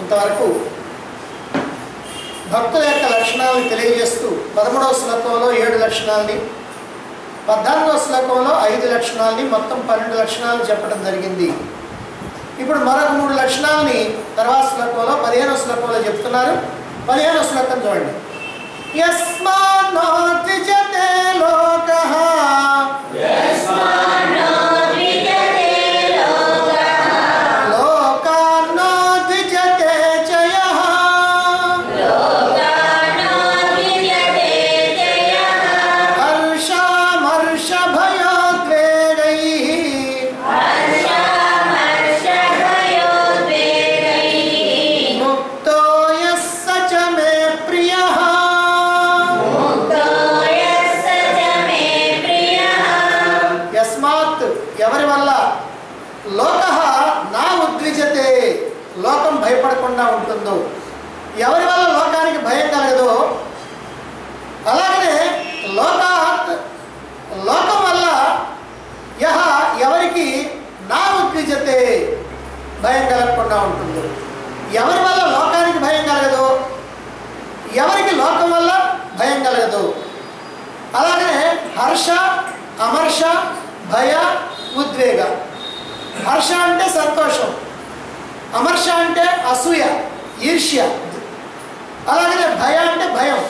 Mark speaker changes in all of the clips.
Speaker 1: ఇంతవరకు భక్తుల యొక్క లక్షణాలను తెలియజేస్తూ 13వ శ్లోకంలో 7 లక్షణాలని, 14వ శ్లోకంలో 5 లక్షణాలని, మొత్తం 12 లక్షణాలను చెప్పడం జరిగింది. ఇప్పుడు మరొక 3 లక్షణాలని తర్వాత శ్లోకంలో 15వ శ్లోకంలో చెప్తున్నారు. 15వ శ్లోకం చూడండి. యస్మాన్నో ద్విజతే లోకః లోకాన్నో ద్విజతే చయః ముక్తో యస్స చ మే ప్రియః యస్మాత్ ఎవరి వల్ల లోకః నా ఉద్విజతే లోకం భయపడకుండా ఉంటుందో, ఎవరి వల్ల లోకానికి భయం కలగదో, అలాగనే లోకాత్ లోకం వల్ల యహ ఎవరికి నా ఉద్విజతే భయం కలగకుండా ఉంటుందో, ఎవరి వల్ల లోకానికి భయం కలగదో, ఎవరికి లోకం వల్ల భయం కలగదు. అలాగనే హర్ష, అమర్ష, భయ, ఉద్వేగ. హర్ష అంటే సంతోషం, అమర్ష అంటే అసూయ, ఈర్ష్య, అలాగనే భయ అంటే భయం,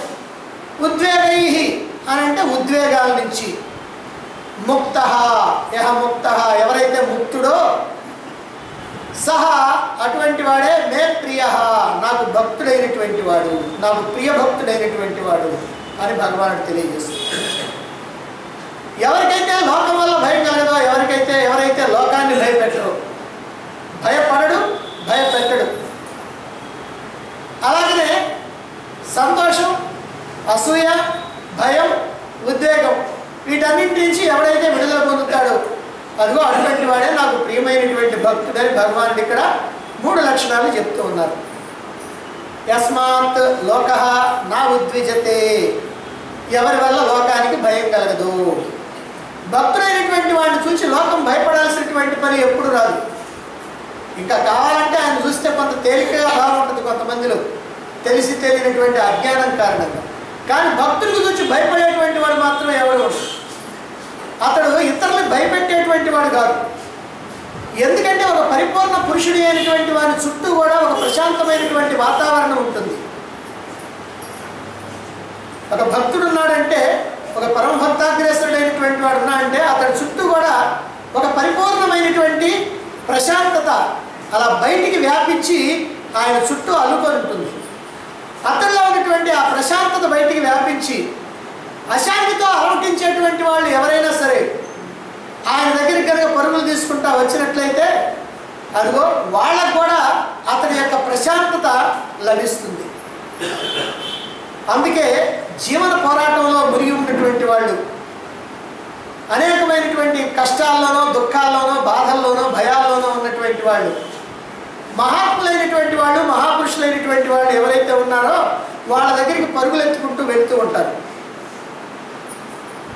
Speaker 1: ఉద్వేగై అని అంటే ఉద్వేగాల నుంచి. ముక్త యహ ముక్త ఎవరైతే ముక్తుడో సహ అటువంటి వాడే మే ప్రియ నాకు భక్తుడైనటువంటి వాడు, నాకు ప్రియ భక్తుడైనటువంటి వాడు అని భగవానుడు తెలియజేస్తుంది. ఎవరికైతే లోకం వల్ల భయం కలగదో, ఎవరైతే లోకాన్ని భయపెట్టరు, భయపడడు, భయపెట్టడు, అలాగనే సంతోషం, అసూయ, భయం, ఉద్వేగం వీటన్నింటి నుంచి ఎవడైతే విడుదల పొందుతాడో అదిగో అటువంటి వాడే నాకు ప్రియమైనటువంటి భక్తుడని భగవానుడు ఇక్కడ 3 లక్షణాలు చెప్తూ ఉన్నారు. యస్మాత్ లోకః నా ఉద్విజతే ఎవరి వల్ల లోకానికి భయం కలగదు. భక్తుడైనటువంటి వాడిని చూసి లోకం భయపడాల్సినటువంటి పని ఎప్పుడు రాదు. ఇంకా కావాలంటే ఆయన చూస్తే కొంత తేలికగా బాగుంటుంది కొంతమందిలో, తెలిసి తెలియనటువంటి అజ్ఞానం కారణంగా. కానీ భక్తుడికి చూసి భయపడేటువంటి వాడు మాత్రం ఎవరు ఉండదు. అతడు ఇతరులకు భయపెట్టేటువంటి వాడు కాదు. ఎందుకంటే ఒక పరిపూర్ణ పురుషుడి అయినటువంటి వారి చుట్టూ కూడా ఒక ప్రశాంతమైనటువంటి వాతావరణం ఉంటుంది. ఒక భక్తుడు ఉన్నాడంటే, ఒక పరమభక్తాగ్రేసరుడైనటువంటి వాడు ఉన్నాడంటే అతడి చుట్టూ కూడా ఒక పరిపూర్ణమైనటువంటి ప్రశాంతత అలా బయటికి వ్యాపించి ఆయన చుట్టూ అల్లుకొని ఉంటుంది. అతడిలో ఉన్నటువంటి ఆ ప్రశాంతత బయటికి వ్యాపించి అశాంతితో అలమటించేటువంటి వాళ్ళు ఎవరైనా సరే ఆయన దగ్గరికి కనుక పరుగులు తీసుకుంటా వచ్చినట్లయితే అదిగో వాళ్ళకు కూడా అతని యొక్క ప్రశాంతత లభిస్తుంది. అందుకే జీవన పోరాటంలో మునిగి ఉన్నటువంటి వాళ్ళు, అనేకమైనటువంటి కష్టాల్లోనో, దుఃఖాల్లోనో, బాధల్లోనో, భయాల్లోనో ఉన్నటువంటి వాళ్ళు, మహాత్ములైనటువంటి వాళ్ళు, మహాపురుషులైనటువంటి వాళ్ళు ఎవరైతే ఉన్నారో వాళ్ళ దగ్గరికి పరుగులు ఎత్తుకుంటూ వెళుతూ ఉంటారు.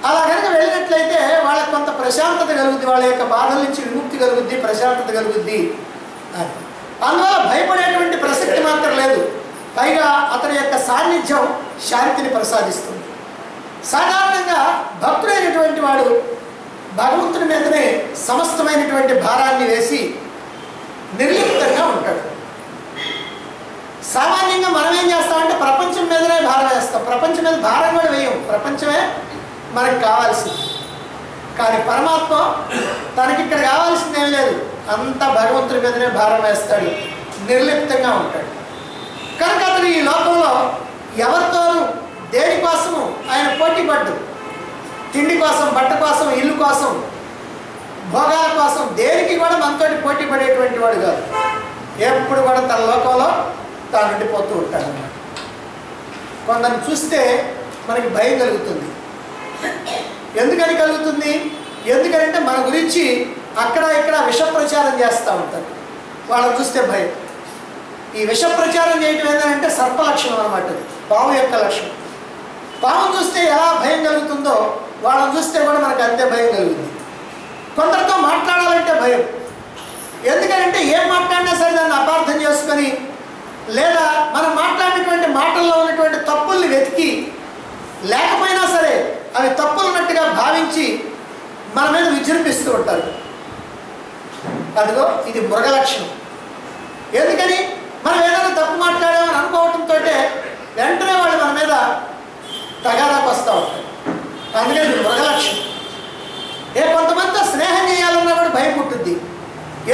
Speaker 1: అలా కనుక వెళ్ళినట్లయితే వాళ్ళకి కొంత ప్రశాంతత కలుగుద్ది, వాళ్ళ యొక్క బాధల నుంచి విముక్తి కలుగుద్ది, ప్రశాంతత కలుగుద్ది. అందువల్ల భయపడేటువంటి ప్రసక్తి మాత్రం లేదు. పైగా అతని యొక్క సాన్నిధ్యం శాంతిని ప్రసాదిస్తుంది. సాధారణంగా భక్తుడైనటువంటి వాడు భగవంతుని మీదనే సమస్తమైనటువంటి భారాన్ని వేసి నిర్లిప్తంగా ఉంటాడు. సామాన్యంగా మనం ఏం చేస్తామంటే ప్రపంచం మీదనే భారం వేస్తాం. ప్రపంచం మీద భారం కూడా వేయం, ప్రపంచమే మనకు కావాల్సింది. కానీ పరమాత్మ తనకి ఇక్కడ కావాల్సింది ఏం లేదు, అంతా భగవంతుడి మీదనే భారం వేస్తాడు, నిర్లిప్తంగా ఉంటాడు. కనుక అతను ఈ లోకంలో ఎవరితోనూ దేనికోసము ఆయన పోటీ పడ్డు. తిండి కోసం, బట్ట కోసం, ఇల్లు కోసం, భోగాల కోసం దేనికి కూడా మనతోటి పోటీ పడేటువంటి వాడు కాదు. ఎప్పుడు కూడా తన లోకంలో తాను ఉండిపోతూ ఉంటాడు అన్నమాట. కొందరిని చూస్తే మనకి భయం కలుగుతుంది. ఎందుకని కలుగుతుంది? ఎందుకంటే మన గురించి అక్కడ ఇక్కడ విష ప్రచారం చేస్తూ ఉంటారు. వాళ్ళని చూస్తే భయం. ఈ విష ప్రచారం చేయటం ఏంటంటే సర్ప లక్షణం అన్నమాట. పాము యొక్క లక్షణం. పాము చూస్తే ఎలా భయం కలుగుతుందో వాళ్ళని చూస్తే కూడా మనకు అంతే భయం కలుగుతుంది. కొందరితో మాట్లాడాలంటే భయం. ఎందుకంటే ఏం మాట్లాడినా సరే దాన్ని అపార్థం చేసుకొని తప్పుల్ని వెతికి లేకపోయినా సరే అవి తప్పులున్నట్టుగా భావించి మన మీద విజృంభిస్తూ ఉంటారు. అదిగో ఇది మృగ లక్షణం. ఎందుకని మనం ఏదైనా తప్పు మాట్లాడామని అనుకోవటంతో వెంటనే వాళ్ళు మన మీద తగాదాకు వస్తూ ఉంటారు. అందుకని ఇది మృగ లక్షణం. కొంతమందితో స్నేహం చేయాలన్నా కూడా భయం పుట్టుద్ది.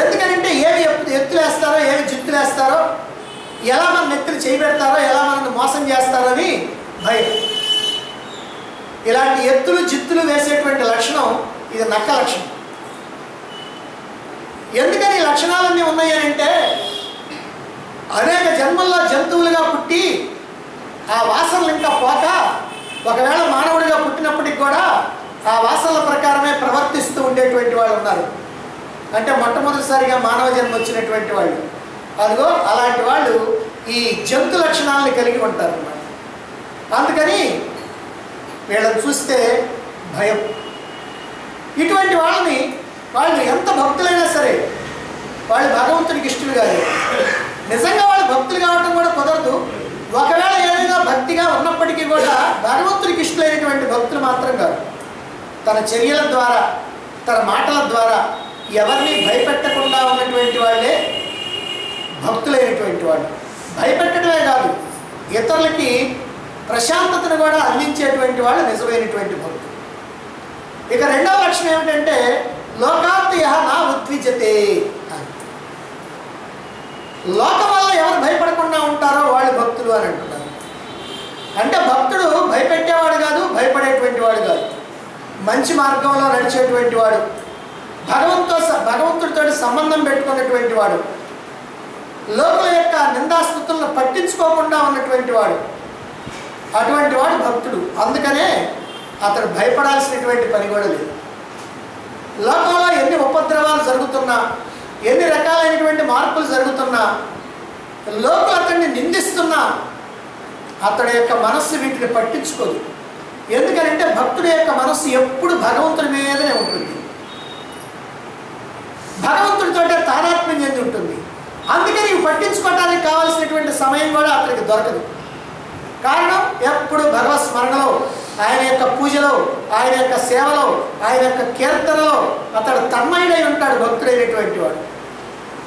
Speaker 1: ఎందుకంటే ఏమి ఎత్తులేస్తారో ఏమి జిత్తులేస్తారో, ఎలా మన నెత్తులు చేయబెడతారో, ఎలా మనల్ని మోసం చేస్తారో అని భయం. ఇలాంటి ఎత్తులు జిత్తులు వేసేటువంటి లక్షణం ఇది నక్క లక్షణం. ఎందుకని ఈ లక్షణాలన్నీ ఉన్నాయి అంటే అనేక జన్మల్లో జంతువులుగా పుట్టి ఆ వాసనలు ఇంకా పోక ఒకవేళ మానవుడిగా పుట్టినప్పటికి కూడా ఆ వాసనల ప్రకారమే ప్రవర్తిస్తూ ఉండేటువంటి వాళ్ళు ఉన్నారు. అంటే మొట్టమొదటిసారిగా మానవ జన్మ వచ్చినటువంటి వాళ్ళు. అదిగో అలాంటి వాళ్ళు ఈ జంతు లక్షణాలని కలిగి ఉంటారు అన్నమాట. అందుకని వీళ్ళని చూస్తే భయం. ఇటువంటి వాళ్ళని వాళ్ళు ఎంత భక్తులైనా సరే వాళ్ళు భగవంతుడికి ఇష్టలు కాదు. నిజంగా వాళ్ళు భక్తులు కావటం కూడా కుదరదు. ఒకవేళ ఏదైనా భక్తిగా ఉన్నప్పటికీ కూడా భగవంతుడికి ఇష్టమైనటువంటి భక్తులు మాత్రం కాదు. తన చర్యల ద్వారా తన మాటల ద్వారా ఎవరిని భయపెట్టకుండా ఉన్నటువంటి వాళ్ళే భక్తులైనటువంటి వాళ్ళు. భయపెట్టడమే కాదు, ఇతరులకి ప్రశాంతతను కూడా అందించేటువంటి వాళ్ళు నిజమైనటువంటి భక్తులు. ఇక రెండవ లక్షణం ఏమిటంటే లోకాత్ యః నా ఉద్విజతే. లోకం వల్ల ఎవరు భయపడకుండా ఉంటారో వాళ్ళు భక్తులు అని అంటున్నారు. అంటే భక్తుడు భయపెట్టేవాడు కాదు, భయపడేటువంటి వాడు కాదు, మంచి మార్గంలో నడిచేటువంటి వాడు, భగవంతుడితో సంబంధం పెట్టుకున్నటువంటి వాడు, లోకుల యొక్క నిందాస్తుతులను పట్టించుకోకుండా ఉన్నటువంటి వాడు. అటువంటి వాడు భక్తుడు. అందుకనే అతడు భయపడాల్సినటువంటి పని కూడా లేదు. లోకంలో ఎన్ని ఉపద్రవాలు జరుగుతున్నా, ఎన్ని రకాలైనటువంటి మార్పులు జరుగుతున్నా, లోకులు అతన్ని నిందిస్తున్నా అతడి యొక్క మనస్సు వీటిని పట్టించుకోదు. ఎందుకంటే భక్తుడి యొక్క మనస్సు ఎప్పుడు భగవంతుడి మీదనే ఉంటుంది, భగవంతుడితో తాదాత్మ్యం చెంది ఉంటుంది. అందుకని ఇవి పట్టించుకోవడానికి కావాల్సినటువంటి సమయం కూడా అతనికి దొరకదు. కారణం ఎప్పుడు భగవత్ స్మరణలో, ఆయన యొక్క పూజలో, ఆయన యొక్క సేవలో, ఆయన యొక్క కీర్తనలో అతడు తన్మయుడై ఉంటాడు భక్తుడైనటువంటి వాడు.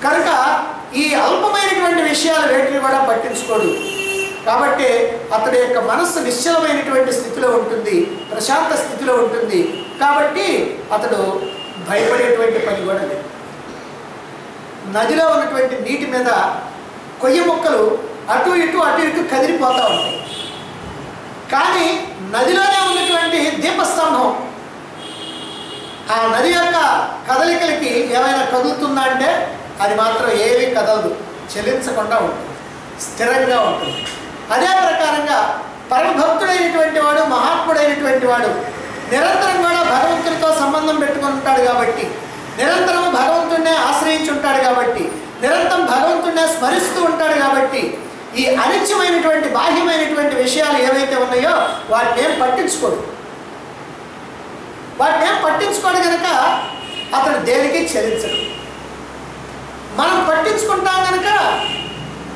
Speaker 1: కనుక ఈ అల్పమైనటువంటి విషయాలు వేటిని కూడా పట్టించుకోడు. కాబట్టి అతడి యొక్క మనస్సు నిశ్చలమైనటువంటి స్థితిలో ఉంటుంది, ప్రశాంత స్థితిలో ఉంటుంది. కాబట్టి అతడు భయపడేటువంటి పని కూడా లేదు. నదిలో ఉన్నటువంటి నీటి మీద కొయ్య మొక్కలు అటు ఇటు కదిలిపోతూ ఉంటాయి. కానీ నదిలోనే ఉన్నటువంటి దీపస్తంభం ఆ నది యొక్క కదలికలకి ఏమైనా కదులుతుందా అంటే అది మాత్రం ఏమీ కదలదు, చెలించకుండా ఉంటుంది, స్థిరంగా ఉంటుంది. అదే ప్రకారంగా పరమభక్తుడైనటువంటి వాడు, మహాత్ముడైనటువంటి వాడు నిరంతరం కూడా భగవంతుడితో సంబంధం పెట్టుకుని ఉంటాడు కాబట్టి, నిరంతరం భగవంతుడినే ఆశ్రయించి ఉంటాడు కాబట్టి, నిరంతరం భగవంతుడినే స్మరిస్తూ ఉంటాడు కాబట్టి ఈ అనిత్యమైనటువంటి బాహ్యమైనటువంటి విషయాలు ఏవైతే ఉన్నాయో వాటిని ఏం పట్టించుకోడు. కనుక అతడు దేనికి చెల్లించడు. మనం పట్టించుకుంటాం కనుక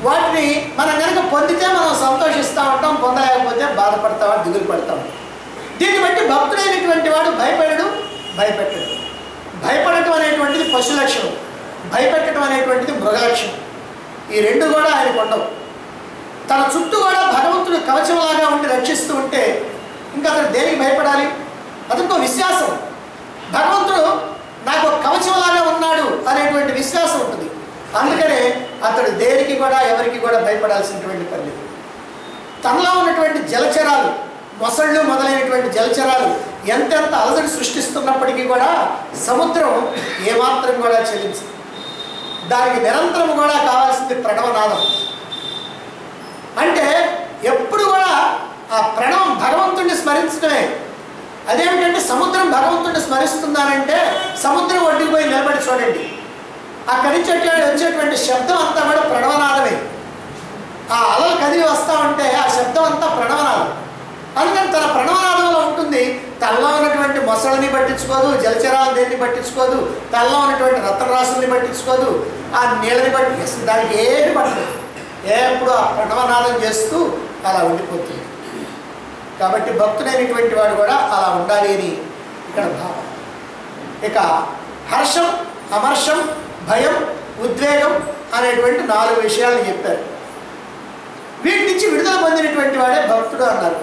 Speaker 1: వాటిని మనం కనుక పొందితే మనం సంతోషిస్తూ ఉంటాం, పొందలేకపోతే బాధపడతాం, దిగులు పడతాం. దీన్ని బట్టి భక్తుడైనటువంటి వాడు భయపడడు, భయపెట్టడు. భయపడటం అనేటువంటిది పశు లక్షణం, భయపెట్టడం అనేటువంటిది మృగ లక్షణం. ఈ రెండు కూడా ఆయనకు ఉండవు. తన చుట్టూ కూడా భగవంతుడు కవచంలాగా ఉండి రక్షిస్తూ ఉంటే ఇంకా అతను దేనికి భయపడాలి? అతనికో విశ్వాసం, భగవంతుడు నాకు కవచంలాగా ఉన్నాడు అనేటువంటి విశ్వాసం ఉంటుంది. అందుకనే అతడు దేనికి కూడా ఎవరికి కూడా భయపడాల్సినటువంటి పని లేదు. తనలో ఉన్నటువంటి జలచరాలు, మొసళ్ళు మొదలైనటువంటి జలచరాలు ఎంతెంత అలజడి సృష్టిస్తున్నప్పటికీ కూడా సముద్రం ఏమాత్రం కూడా చెల్లించదు. దానికి నిరంతరం కూడా కావాల్సింది ప్రణవనాదం. అంటే ఎప్పుడు కూడా ఆ ప్రణవం భగవంతుడిని స్మరించడమే. అదేమిటంటే సముద్రం భగవంతుడిని స్మరిస్తుందానంటే సముద్రం ఒడ్డుకు పోయి నిలబడి చూడండి, అక్కడి నుంచి వచ్చేటువంటి శబ్దం అంతా కూడా ప్రణవనాదమే. ఆ అలలు కదిలి వస్తూ ఉంటే ఆ శబ్దం అంతా ప్రణవనాదం. అందుకని తన ప్రణవనాదంలో ఉంటుంది. తనలో ఉన్నటువంటి మొసళ్ళని పట్టించుకోదు, జలచరాలు దేన్ని పట్టించుకోదు, తనలో ఉన్నటువంటి రత్నరాశుల్ని పట్టించుకోదు, ఆ నీళ్ళని దానికి ఏమి పట్టదు. ఎప్పుడు ఆ ప్రణవనాదం చేస్తూ అలా ఉండిపోతుంది. కాబట్టి భక్తుడైనటువంటి వాడు కూడా అలా ఉండాలి అని ఇక్కడ భావం. ఇక హర్షం, అమర్షం, భయం, ఉద్వేగం అనేటువంటి 4 విషయాలు చెప్పారు. వీటి నుంచి విడుదల పొందినటువంటి వాడే భక్తుడు అన్నారు.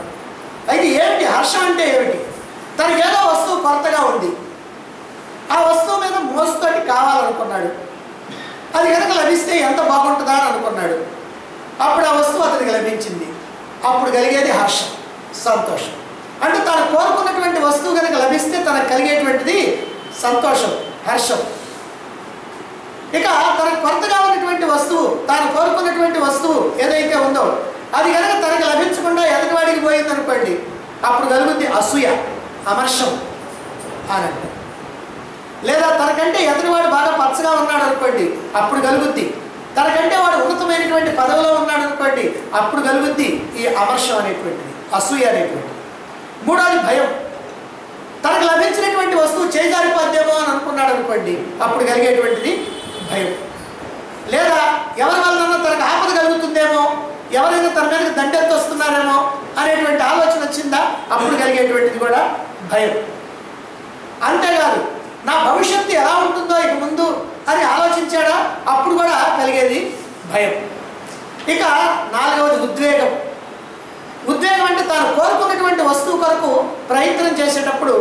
Speaker 1: అయితే ఏమిటి హర్షం అంటే ఏమిటి? తనకేదో వస్తువు కొరతగా ఉంది, ఆ వస్తువు మీద మోసుతోటి కావాలనుకున్నాడు, అది కనుక లభిస్తే ఎంత బాగుంటుందా అని అనుకున్నాడు. అప్పుడు ఆ వస్తువు అతనికి లభించింది, అప్పుడు కలిగేది హర్షం, సంతోషం. అంటే తాను కోరుకున్నటువంటి వస్తువు కనుక లభిస్తే తనకు కలిగేటువంటిది సంతోషం, హర్షం. ఇక తనకు కొరతగా ఉన్నటువంటి వస్తువు, తాను కోరుకున్నటువంటి వస్తువు ఏదైతే ఉందో అది కనుక తనకు లభించకుండా ఎదుటివాడికి పోయిందనుకోండి, అప్పుడు కలుగుద్ది అసూయ, అమర్షం అని అంటే. లేదా తనకంటే ఎదుటివాడు బాగా పచ్చగా ఉన్నాడు అనుకోండి, అప్పుడు కలుగుద్ది. తనకంటే వాడు ఉన్నతమైనటువంటి పదవిలో ఉన్నాడు అనుకోండి, అప్పుడు కలుగుద్ది ఈ అమర్షం అనేటువంటిది, అసూయ అనేటువంటిది. మూడోది భయం. తనకు లభించినటువంటి వస్తువు చేజారిపోద్దేమో అని అనుకున్నాడు అనుకోండి, అప్పుడు కలిగేటువంటిది భయం. లేదా ఎవరి వలన తనకు ఆపద కలుగుతుందేమో, ఎవరైనా తన మీదకి దండెత్తి వస్తున్నారేమో అనేటువంటి ఆలోచన వచ్చిందా, అప్పుడు కలిగేటువంటిది కూడా భయం. అంతేకాదు నా భవిష్యత్తు ఎలా ఉంటుందో ఇక ముందు అని ఆలోచించాడా, అప్పుడు కూడా కలిగేది భయం. ఇక 4వది ఉద్వేగం. ఉద్వేగం అంటే తాను కోరుకున్నటువంటి వస్తువు కొరకు ప్రయత్నం చేసేటప్పుడు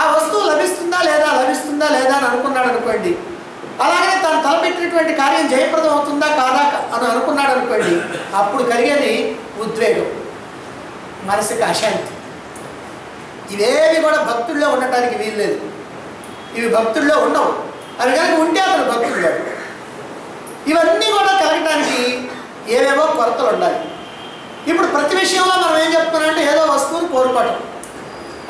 Speaker 1: ఆ వస్తువు లభిస్తుందా లేదా అని అనుకున్నాడు అనుకోండి, అలాగే తాను తలపెట్టినటువంటి కార్యం జయప్రదం అవుతుందా కాదా అని అనుకున్నాడు అనుకోండి, అప్పుడు కలిగేది ఉద్వేగం, మనసుకి అశాంతి. ఇవేవి కూడా భక్తుల్లో ఉండటానికి వీల్లేదు. ఇవి భక్తుల్లో ఉండవు. అవి కనుక ఉంటే అతను భక్తుడు కాదు. ఇవన్నీ కూడా కలగటానికి ఏవేవో కొరతలు ఉండాలి. ఇప్పుడు ప్రతి విషయంలో మనం ఏం చెప్తున్నామంటే ఏదో వస్తువుని కోరుకోవటం.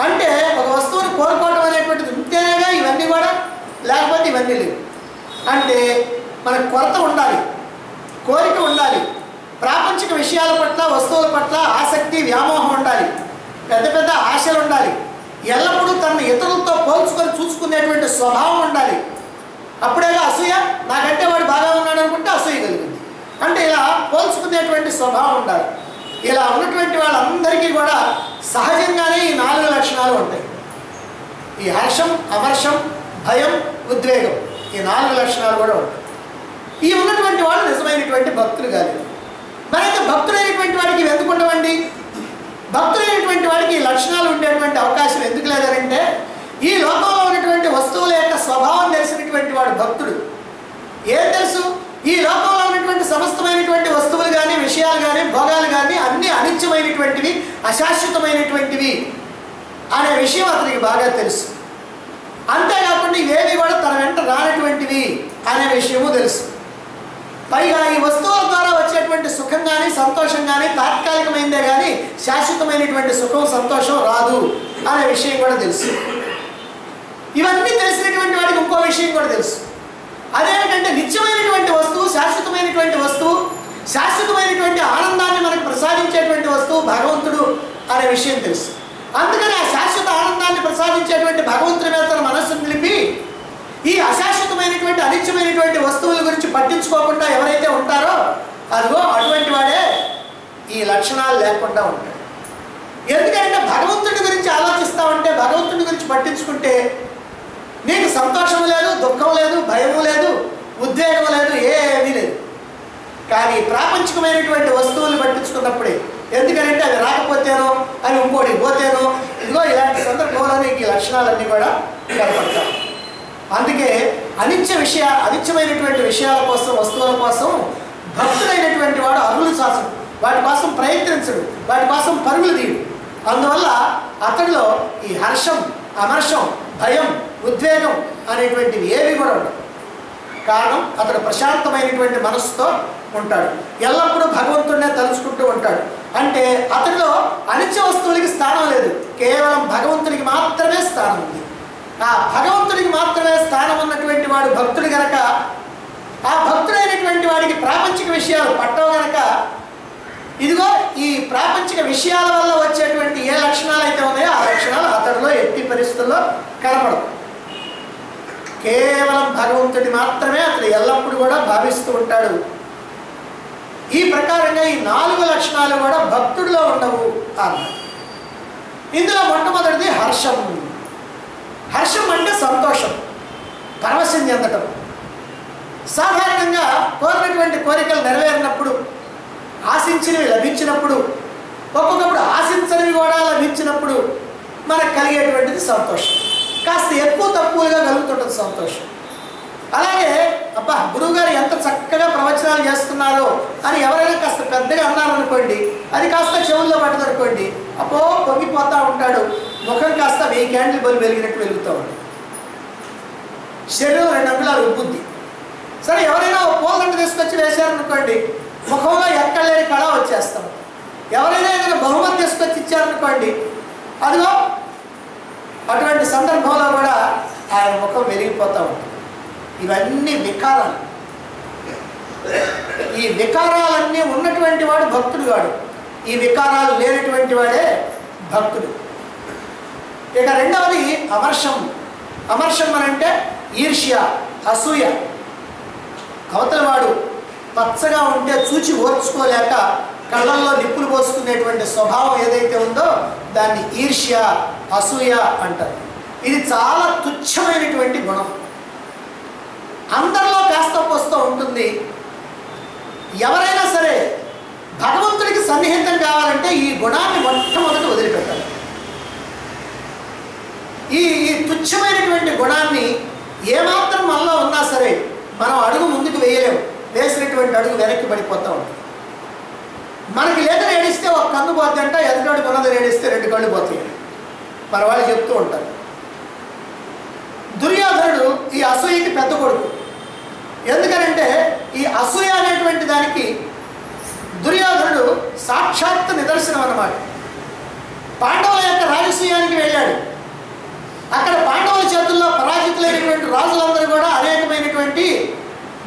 Speaker 1: అంటే ఒక వస్తువుని కోరుకోవటం అనేటువంటిది ఉంటేనేగా ఇవన్నీ కూడా, లేకపోతే ఇవన్నీ లేవు. అంటే మనకు కొరత ఉండాలి, కోరిక ఉండాలి, ప్రాపంచిక విషయాల పట్ల వస్తువుల పట్ల ఆసక్తి వ్యామోహం ఉండాలి, పెద్ద పెద్ద ఆశలు ఉండాలి, ఎల్లప్పుడూ తనను ఇతరులతో పోల్చుకొని చూసుకునేటువంటి స్వభావం ఉండాలి. అప్పుడేగా అసూయ, నాకంటే వాడు బాగా ఉన్నాడు అనుకుంటే అసూయ కలుగుతుంది. అంటే ఇలా పోల్చుకునేటువంటి స్వభావం ఉండాలి. ఇలా ఉన్నటువంటి వాళ్ళందరికీ కూడా సహజంగానే ఈ 4 లక్షణాలు ఉంటాయి. ఈ హర్షం, అమర్షం, భయం, ఉద్వేగం, ఈ 4 లక్షణాలు కూడా ఉంటాయి. ఈ ఉన్నటువంటి వాళ్ళు నిజమైనటువంటి భక్తులు కాదు. మరైతే భక్తులైనటువంటి వాడికి ఎందుకు ఉండవండి? భక్తులైనటువంటి వాడికి ఈ లక్షణాలు ఉండేటువంటి అవకాశం ఎందుకు లేదంటే, ఈ లోకంలో ఉన్నటువంటి వస్తువుల యొక్క స్వభావం తెలిసినటువంటి వాడు భక్తుడు. ఏం తెలుసు? ఈ లోకంలో ఉన్నటువంటి సమస్తమైనటువంటి వస్తువులు కానీ, విషయాలు కానీ, భోగాలు కానీ అన్నీ అనిత్యమైనటువంటివి, అశాశ్వతమైనటువంటివి అనే విషయం అతనికి బాగా తెలుసు. అంతేకాకుండా ఇవేవి కూడా తన వెంట రానటువంటివి అనే విషయము తెలుసు. పైగా ఈ వస్తువుల ద్వారా వచ్చేటువంటి సుఖం కానీ, సంతోషం కానీ తాత్కాలికమైందే కానీ శాశ్వతమైనటువంటి సుఖం, సంతోషం రాదు అనే విషయం కూడా తెలుసు. ఇవన్నీ తెలిసినటువంటి వాడికి ఇంకో విషయం కూడా తెలుసు. అదేంటంటే నిత్యమైనటువంటి వస్తువు, శాశ్వతమైనటువంటి వస్తువు, శాశ్వతమైనటువంటి ఆనందాన్ని మనకు ప్రసాదించేటువంటి వస్తువు భగవంతుడు అనే విషయం తెలుసు. అందుకని ఆ శాశ్వత ఆనందాన్ని ప్రసాదించేటువంటి భగవంతుడి మీద తన మనస్సును నిలిపి ఈ అశాశ్వతమైనటువంటి అనిత్యమైనటువంటి వస్తువుల గురించి పట్టించుకోకుండా ఎవరైతే ఉంటారో అదిగో అటువంటి వాడే ఈ లక్షణాలు లేకుండా ఉంటాడు. ఎందుకంటే భగవంతుడి గురించి ఆలోచిస్తామంటే, భగవంతుడి గురించి పట్టించుకుంటే నీకు సంతోషం లేదు, దుఃఖం లేదు, భయము లేదు, ఉద్వేగం లేదు, ఏమీ లేదు. కానీ ప్రాపంచికమైనటువంటి వస్తువులు పట్టించుకున్నప్పుడే, ఎందుకంటే అవి రాకపోతేనో, అవి ఇంకోటి పోతేనో, ఇదిగో ఇలాంటి సందర్భంలో నీకు ఈ లక్షణాలన్నీ కూడా కనపడతాయి. అందుకే అనిత్యమైనటువంటి విషయాల కోసం, వస్తువుల కోసం భక్తుడైనటువంటి వాడు అరులు శాసనం, వాటి కోసం ప్రయత్నించడు, వాటి కోసం పరుగులు తీయడు. అందువల్ల అతడిలో ఈ హర్షం, అమర్షం, భయం, ఉద్వేగం అనేటువంటివి ఏవి కూడా ఉండవు. కారణం అతడు ప్రశాంతమైనటువంటి మనస్సుతో ఉంటాడు, ఎల్లప్పుడూ భగవంతుడినే తలుచుకుంటూ ఉంటాడు. అంటే అతడిలో అనిత్య వస్తువులకి స్థానం లేదు, కేవలం భగవంతుడికి మాత్రమే స్థానం ఉంది. ఆ భగవంతుడికి మాత్రమే స్థానం ఉన్నటువంటి వాడు భక్తుడు గనక, ఆ భక్తుడైనటువంటి వాడికి ప్రాపంచిక విషయాలు పట్టవు గనక, ఇదిగో ఈ ప్రాపంచిక విషయాల వల్ల వచ్చేటువంటి ఏ లక్షణాలు అయితే ఉన్నాయో ఆ లక్షణాలు అతడిలో ఎట్టి పరిస్థితుల్లో కనపడవు. కేవలం భగవంతుడి మాత్రమే అతడు ఎల్లప్పుడూ కూడా భావిస్తూ ఉంటాడు. ఈ ప్రకారంగా ఈ 4 లక్షణాలు కూడా భక్తుడిలో ఉండవు అన్నారు. ఇందులో మొట్టమొదటిది హర్షం. హర్షం అంటే సంతోషం, పరవశం చెందటం. సాధారణంగా కోరినటువంటి కోరికలు నెరవేరినప్పుడు, ఆశించినవి లభించినప్పుడు, ఒక్కొక్కప్పుడు ఆశించనివి కూడా లభించినప్పుడు మనకు కలిగేటువంటిది సంతోషం. కాస్త ఎక్కువ తక్కువగా కలుగుతుంటుంది సంతోషం. అలాగే అబ్బా గురువుగారు ఎంత చక్కగా ప్రవచనాలు చేస్తున్నారో అని ఎవరైనా కాస్త పెద్దగా అన్నారనుకోండి, అది కాస్త చెవుల్లో పట్టదనుకోండి, అబ్బో పొంగిపోతూ ఉంటాడు, ముఖం కాస్త 1000 క్యాండిల్ బల్బు వెలిగినట్టు వెలుగుతూ ఉంటుంది, శరీరం 2 అంగుళాలు ఉబ్బుద్ది. సరే ఎవరైనా ఓ పూలదండ తీసుకొచ్చి వేశారనుకోండి, ముఖంలో ఎక్కడ లేని కళ వచ్చేస్తాం. ఎవరైనా ఏదైనా బహుమతి తీసుకొచ్చి ఇచ్చారనుకోండి, అదిగో అటువంటి సందర్భంలో కూడా ఆయన ముఖం వెలిగిపోతూ ఉంటుంది. ఇవన్నీ వికారాలు. ఈ వికారాలన్నీ ఉన్నటువంటి వాడు భక్తుడు కాడు, ఈ వికారాలు లేనటువంటి వాడే భక్తుడు. ఇక రెండవది అమర్షం. అమర్షం అని అంటే ఈర్ష్య, అసూయ. అవతల వాడు పచ్చగా ఉంటే చూచి ఓర్చుకోలేక కళ్ళల్లో నిప్పులు పోసుకునేటువంటి స్వభావం ఏదైతే ఉందో దాన్ని ఈర్ష్య, అసూయ అంటారు. ఇది చాలా తుచ్చమైనటువంటి గుణం, అందరిలో కాస్త పోస్తూ ఉంటుంది. ఎవరైనా సరే భగవంతుడికి సన్నిహితం కావాలంటే ఈ గుణాన్ని మొట్టమొదటి వదిలిపెట్టాలి. ఈ తుచ్చమైనటువంటి గుణాన్ని ఏమాత్రం మనలో ఉన్నా సరే మనం అడుగు ముందుకు వేయలేము, వేసినటువంటి అడుగు వెనక్కి పడిపోతూ ఉంటుంది. మనకి లేదని ఏడిస్తే ఒక కన్ను పోద్ది అంట, ఎదుటాడు కొన్నదని ఏడిస్తే 2 కళ్ళు పోతాయి మన వాళ్ళు చెప్తూ ఉంటారు. దుర్యోధనుడు ఈ అసూయకి పెద్ద కొడుకు. ఎందుకనంటే ఈ అసూయ అనేటువంటి దానికి దుర్యోధనుడు సాక్షాత్ నిదర్శనం అన్నమాట. పాండవుల యొక్క రాజసూయానికి వెళ్ళాడు. అక్కడ పాండవుల చేతుల్లో పరాజితులైనటువంటి రాజులందరూ కూడా అనేకమైనటువంటి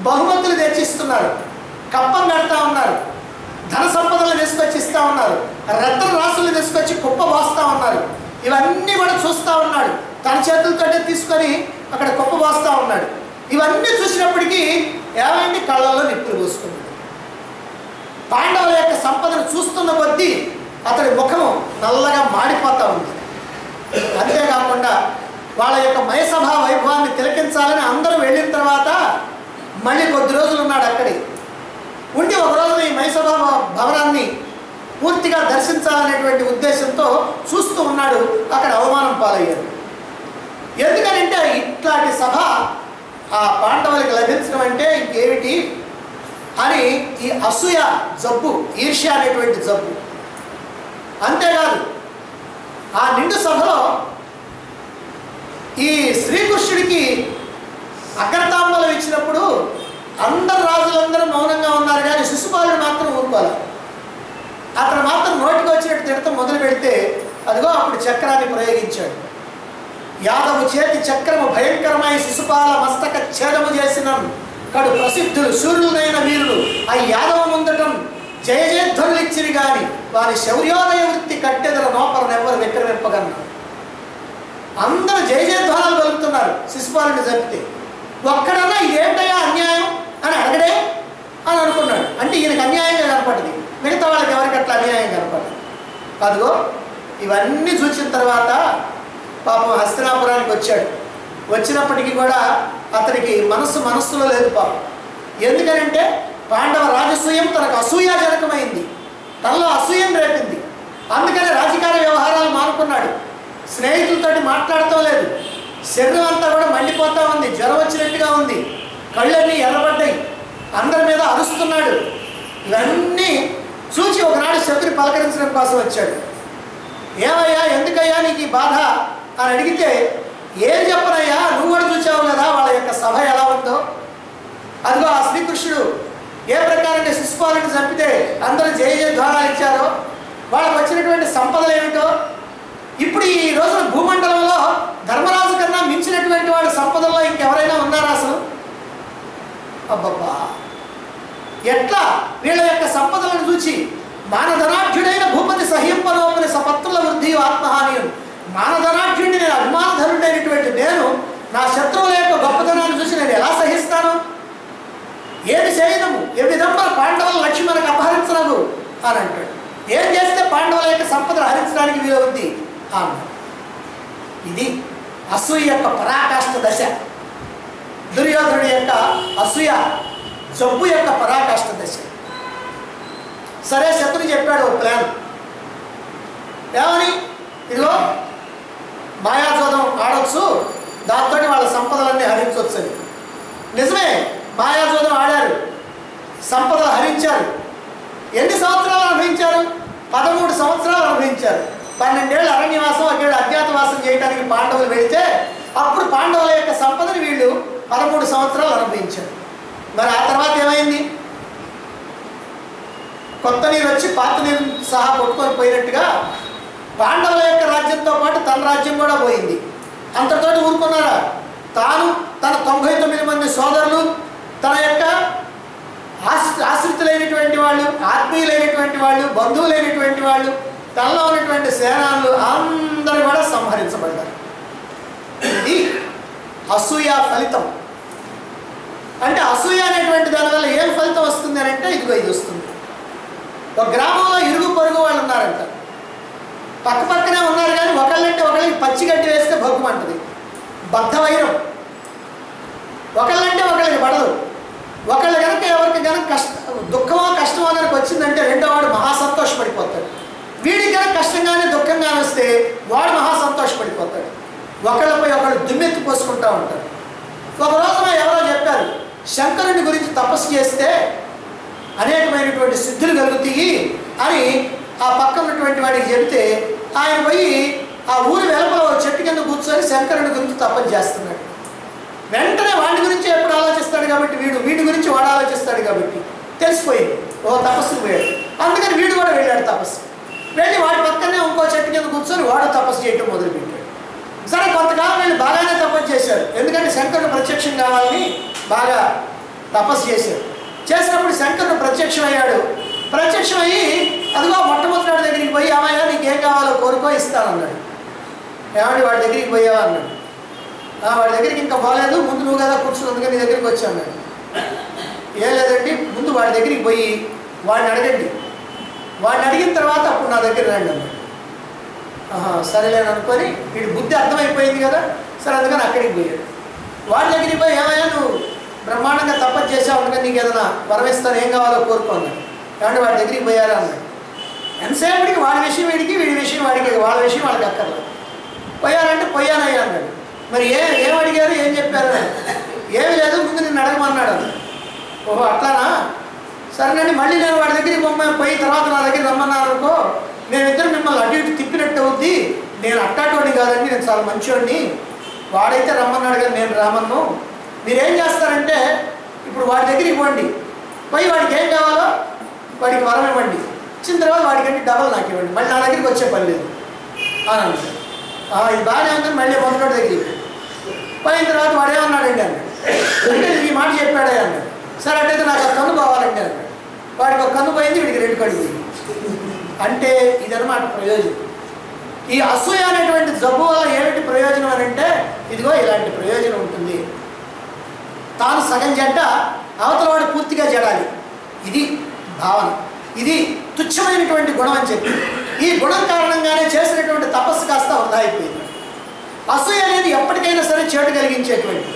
Speaker 1: బహుమతులు తెచ్చిస్తున్నారు, కప్పం కడతా ఉన్నారు, ధన సంపదలు తీసుకొచ్చి ఇస్తూ ఉన్నారు, రత్న రాసులు తీసుకొచ్చి కుప్ప పోస్తూ ఉన్నారు. ఇవన్నీ కూడా చూస్తూ ఉన్నాడు, తన చేతులతోనే తీసుకొని అక్కడ కుప్ప పోస్తూ ఉన్నాడు. ఇవన్నీ చూసినప్పటికీ ఏమైంది, కళ్ళల్లో నిప్పులు పోసుకున్నాడు. పాండవుల యొక్క సంపదను చూస్తున్న కొద్దీ అతడి ముఖం నల్లగా మాడిపోతూ ఉంది. అంతేకాకుండా వాళ్ళ యొక్క మయసభా వైభవాన్ని తిలకించాలని అందరూ వెళ్ళిన తర్వాత మళ్ళీ కొద్ది రోజులు ఉన్నాడు అక్కడి ఉండి, ఒక రోజున ఈ మయసభా భవనాన్ని పూర్తిగా దర్శించాలనేటువంటి ఉద్దేశంతో చూస్తూ ఉన్నాడు. అక్కడ అవమానం పాలయ్యాడు. ఎందుకనంటే ఇట్లాంటి సభ ఆ పాండవులకు లభించడం అంటే ఇంకేమిటి అని ఈ అసూయ జబ్బు, ఈర్ష్య అనేటువంటి జబ్బు. అంతేకాదు ఆ నిండు సభలో ఈ శ్రీకృష్ణుడికి అగ్రతాంబూలం ఇచ్చినప్పుడు అందరు రాజులందరూ మౌనంగా ఉన్నారు, కానీ శిశుపాలుడు మాత్రం ఊరుకోవాలి. అతను మాత్రం నోటికి వచ్చినట్టు తిడతం మొదలు పెడితే అదిగో అప్పుడు చక్రాన్ని ప్రయోగించాడు. యాదవు చేతి చక్రము భయంకరమై శిశుపాల మస్తక ఛేదము చేసిన కడు ప్రసిద్ధులు సూర్యులైన వీరులు ఆ యాదవ ముందటం జయ జయధ్వనులు ఇచ్చిరి గాని వారి శౌర్యోదయ వృత్తి కట్టెదల నోపరనెవ్వరు విక్రమింపగన్నారు. అందరూ జయ జయధ్వనాలు పలుకుతున్నారు శిశుపాలుని చంపితే. ఒక్కడన్నా ఇదేంటయ్యా అన్యాయం అని అడగడే అని అనుకున్నాడు. అంటే ఈయనకు అన్యాయంగా కనపడింది, మిగతా వాళ్ళకి ఎవరికి అట్లా అన్యాయం కనపడింది. అదిగో ఇవన్నీ చూసిన తర్వాత పాపం హస్తినాపురానికి వచ్చాడు. వచ్చినప్పటికీ కూడా అతనికి మనస్సులో లేదు పాపం. ఎందుకనంటే పాండవ రాజసూయం తనకు అసూయాజనకమైంది, తనలో అసూయం రేపింది. అందుకనే రాజకీయ వ్యవహారాలు మానుకున్నాడు, స్నేహితులతోటి మాట్లాడటం లేదు, శరీరం అంతా కూడా మండిపోతూ ఉంది, జ్వరం వచ్చినట్టుగా ఉంది, కళ్ళన్నీ ఎర్రబడ్డాయి, అందరి మీద అరుస్తున్నాడు. ఇవన్నీ చూసి ఒకనాడు శకుని పలకరించడం కోసం వచ్చాడు. ఏమయ్యా ఎందుకయ్యా నీకు ఈ బాధ అని అడిగితే, ఏం చెప్పనయ్యా నువ్వు కూడా చూసావు కదా వాళ్ళ యొక్క సభ ఎలా ఉందో. అదిగో ఆ శ్రీకృష్ణుడు ఏ ప్రకారంగా శిశుపాలుని చంపితే అందరూ జయ జయధ్వానాలు ఇచ్చారో, వాళ్ళకు వచ్చినటువంటి సంపదలు ఏమిటో, ఇప్పుడు ఈ రోజున భూమండలంలో ధర్మరాజు కన్నా మించినటువంటి వాడి సంపదల్లో ఇంకెవరైనా ఉన్నారా అసలు? అబ్బబ్బా, ఎట్లా వీళ్ళ యొక్క సంపదలను చూచి మానధనాఢ్యుడైన భూపతి సహ్యంపనోపని సపత్రుల వృద్ధి ఆత్మహానియం. మానధనాఢ్యుడిని నేను అభిమానధనుడైనటువంటి నేను నా శత్రువుల యొక్క గొప్పతనాన్ని చూసి నేను ఎలా సహిస్తాను? ఏది చేయదము ఏ విధంగా పాండవుల లక్ష్యం మనకు అపహరించనదు అని అంటాడు. ఏం చేస్తే పాండవుల యొక్క సంపదను హరించడానికి వీలవుద్ది అన్నాడు. ఇది అసూయ యొక్క పరాకాష్ఠ దశ. దుర్యోధనుడి యొక్క అసూయ జబ్బు యొక్క పరాకాష్ఠ దశ. సరే, శత్రుడు చెప్పాడు ఓ ప్లాన్. ఏమని? ఇదిగో మాయాజోదం ఆడొచ్చు, దాంతో వాళ్ళ సంపదలన్నీ హరించవచ్చు అని. నిజమే, మాయాజోదం ఆడారు, సంపదలు హరించారు. ఎన్ని సంవత్సరాలు అనుభవించారు? 13 సంవత్సరాలు అనుభవించారు. 12 ఏళ్ళు అరణ్యవాసం, 1 ఏళ్ళు అజ్ఞాతవాసం చేయడానికి పాండవులు వెళితే అప్పుడు పాండవుల యొక్క సంపదని వీళ్ళు 13 సంవత్సరాలు అనుభవించారు. మరి ఆ తర్వాత ఏమైంది? కొత్త నీరు వచ్చి పాత నీరు సహా కొట్టుకొని పోయినట్టుగా పాండవుల యొక్క రాజ్యంతో పాటు తన రాజ్యం కూడా పోయింది. అంతతో ఊరుకున్నారా? తాను, తన 99 మంది సోదరులు, తన యొక్క ఆశ్రితులైనటువంటి వాళ్ళు, ఆత్మీయులైనటువంటి వాళ్ళు, బంధువులైనటువంటి వాళ్ళు, తనలో ఉన్నటువంటి సేనాలు అందరూ కూడా సంహరించబడ్డారు. ఇది అసూయ ఫలితం. అంటే అసూయ అనేటువంటి దానివల్ల ఏం ఫలితం వస్తుంది అని అంటే ఇదిగో ఇది వస్తుంది. ఒక గ్రామంలో ఇరుగు పొరుగు వాళ్ళు ఉన్నారంట, పక్క పక్కనే ఉన్నారు కానీ ఒకళ్ళంటే ఒకళ్ళకి పచ్చిగడ్డి వేస్తే భగ్గుమంటది, బద్ధవైరం. ఒకళ్ళంటే ఒకళ్ళకి పడదు. ఒకళ్ళు కనుక ఎవరికి కనుక దుఃఖమో కష్టమో కనుక వచ్చిందంటే రెండో వాడు మహా సంతోషపడిపోతాడు. వీడికి కనుక కష్టంగానే దుఃఖంగానే వస్తే వాడు మహా సంతోషపడిపోతాడు. ఒకళ్ళపై ఒకళ్ళు దుమ్మెత్తి పోసుకుంటూ ఉంటారు. ఒక రోజున ఎవరో చెప్పారు, శంకరుని గురించి తపస్సు చేస్తే అనేకమైనటువంటి సిద్ధులు కలుగుతాయి అని ఆ పక్కన ఉన్నటువంటి వాడికి చెబితే ఆయన పోయి ఆ ఊరి వెలుపల చెట్టు కింద కూర్చొని శంకరుని గురించి తపస్సు చేస్తున్నాడు. వెంటనే వాడి గురించి ఎప్పుడు ఆలోచిస్తాడు కాబట్టి వీడి గురించి వాడు ఆలోచిస్తాడు కాబట్టి తెలిసిపోయింది, ఓ తపస్సుకు పోయాడు. అందుకని వీడు కూడా వెళ్ళాడు తపస్సు. వెళ్ళి వాడి పక్కనే ఇంకో చెట్టు కింద కూర్చొని వాడు తపస్సు చేయటం మొదలుపెట్టాడు. సరే, కొంతకాలం వీళ్ళు బాగానే తపస్సు చేశారు. ఎందుకంటే శంకరుడు ప్రత్యక్షం కావాలని బాగా తపస్సు చేశారు. చేసినప్పుడు శంకరుడు ప్రత్యక్షమయ్యాడు. ప్రత్యక్షమయ్యి అదిగో మొట్టమొదటి దగ్గరికి పోయి, అమ్మాయ నీకేం కావాలో కోరుకో ఇస్తానన్నాడు. ఏమండి వాడి దగ్గరికి పోయావా అన్నాడు. వాడి దగ్గరికి ఇంకా పోలేదు, ముందు నువ్వు కదా కూర్చున్నందుకు నీ దగ్గరికి వచ్చా అన్నాడు. ఏం లేదండి, ముందు వాడి దగ్గరికి పోయి వాడిని అడగండి, వాడిని అడిగిన తర్వాత అప్పుడు నా దగ్గర రండి అన్నాడు. సరేలేని అనుకొని వీడి బుద్ధి అర్థమైపోయింది కదా, సరే అందుకని అక్కడికి పోయాడు. వాడి దగ్గరికి పోయి, ఏమయ్యా నువ్వు బ్రహ్మాండంగా తపస్సు చేసావు, అందుకని నీకు ఏదైనా వరమిస్తాను, ఏం కావాలో కోరుకున్నాడు. ఏమంటే వాడి దగ్గరికి పోయారా అన్నాడు. ఎంతసేపటికి వాడి విషయం వీడికి, వీడి విషయం వాడికి, వాళ్ళ విషయం వాళ్ళకి అక్కర్లేదు. పోయారంటే పోయానయ్యా అన్నాడు. మరి ఏం అడిగారు, ఏం చెప్పారు? ఏమి లేదు, ముందు నిన్ను అడగమన్నాడు అన్నాడు. ఓహో అట్లానా, సరేనండి. మళ్ళీ నేను వాడి దగ్గరికి పోయి తర్వాత నా దగ్గర రమ్మన్నాను అనుకో, మేమిద్దరు మిమ్మల్ని అటు ఇటు తిప్పినట్టు అవుద్ది. నేను అట్టాటోని కాదండి, నేను చాలా మంచివాడిని. వాడైతే రమ్మన్నాడు కానీ నేను రామన్ను. మీరేం చేస్తారంటే ఇప్పుడు వాడి దగ్గరికి పోండి, పోయి వాడికి ఏం కావాలో వాడికి వరం ఇవ్వండి, ఇచ్చిన తర్వాత వాడికంటే డబల్ నాకు ఇవ్వండి, మళ్ళీ నా దగ్గరికి వచ్చే పని లేదు అని అన్నాడు. ఇది బాగానే ఉందని మళ్ళీ మొదటి దగ్గరికి పోయిన తర్వాత వాడు ఏమన్నాడండి అన్నాడు. అంటే ఈ మాట చెప్పాడే అన్నాడు. సరే అట్టయితే నాకు ఆ కన్ను కావాలండి అన్నాడు. వాడికి ఒక కన్ను పోయింది, వీడికి 2 కళ్ళు పోయింది. అంటే ఇదన్నమాట ప్రయోజనం. ఈ అసూయ అనేటువంటి జబ్బు వల్ల ఏమిటి ప్రయోజనం అని అంటే ఇదిగో ఇలాంటి ప్రయోజనం ఉంటుంది. తాను సగం జడ్డ, అవతల వాడు పూర్తిగా జడాలి. ఇది భావన. ఇది తుచ్చమైనటువంటి గుణం అని చెప్పి ఈ గుణం కారణంగానే చేసినటువంటి తపస్సు కాస్త వృధా అయిపోయింది. అసూయ అనేది ఎప్పటికైనా సరే చేటు కలిగించేటువంటి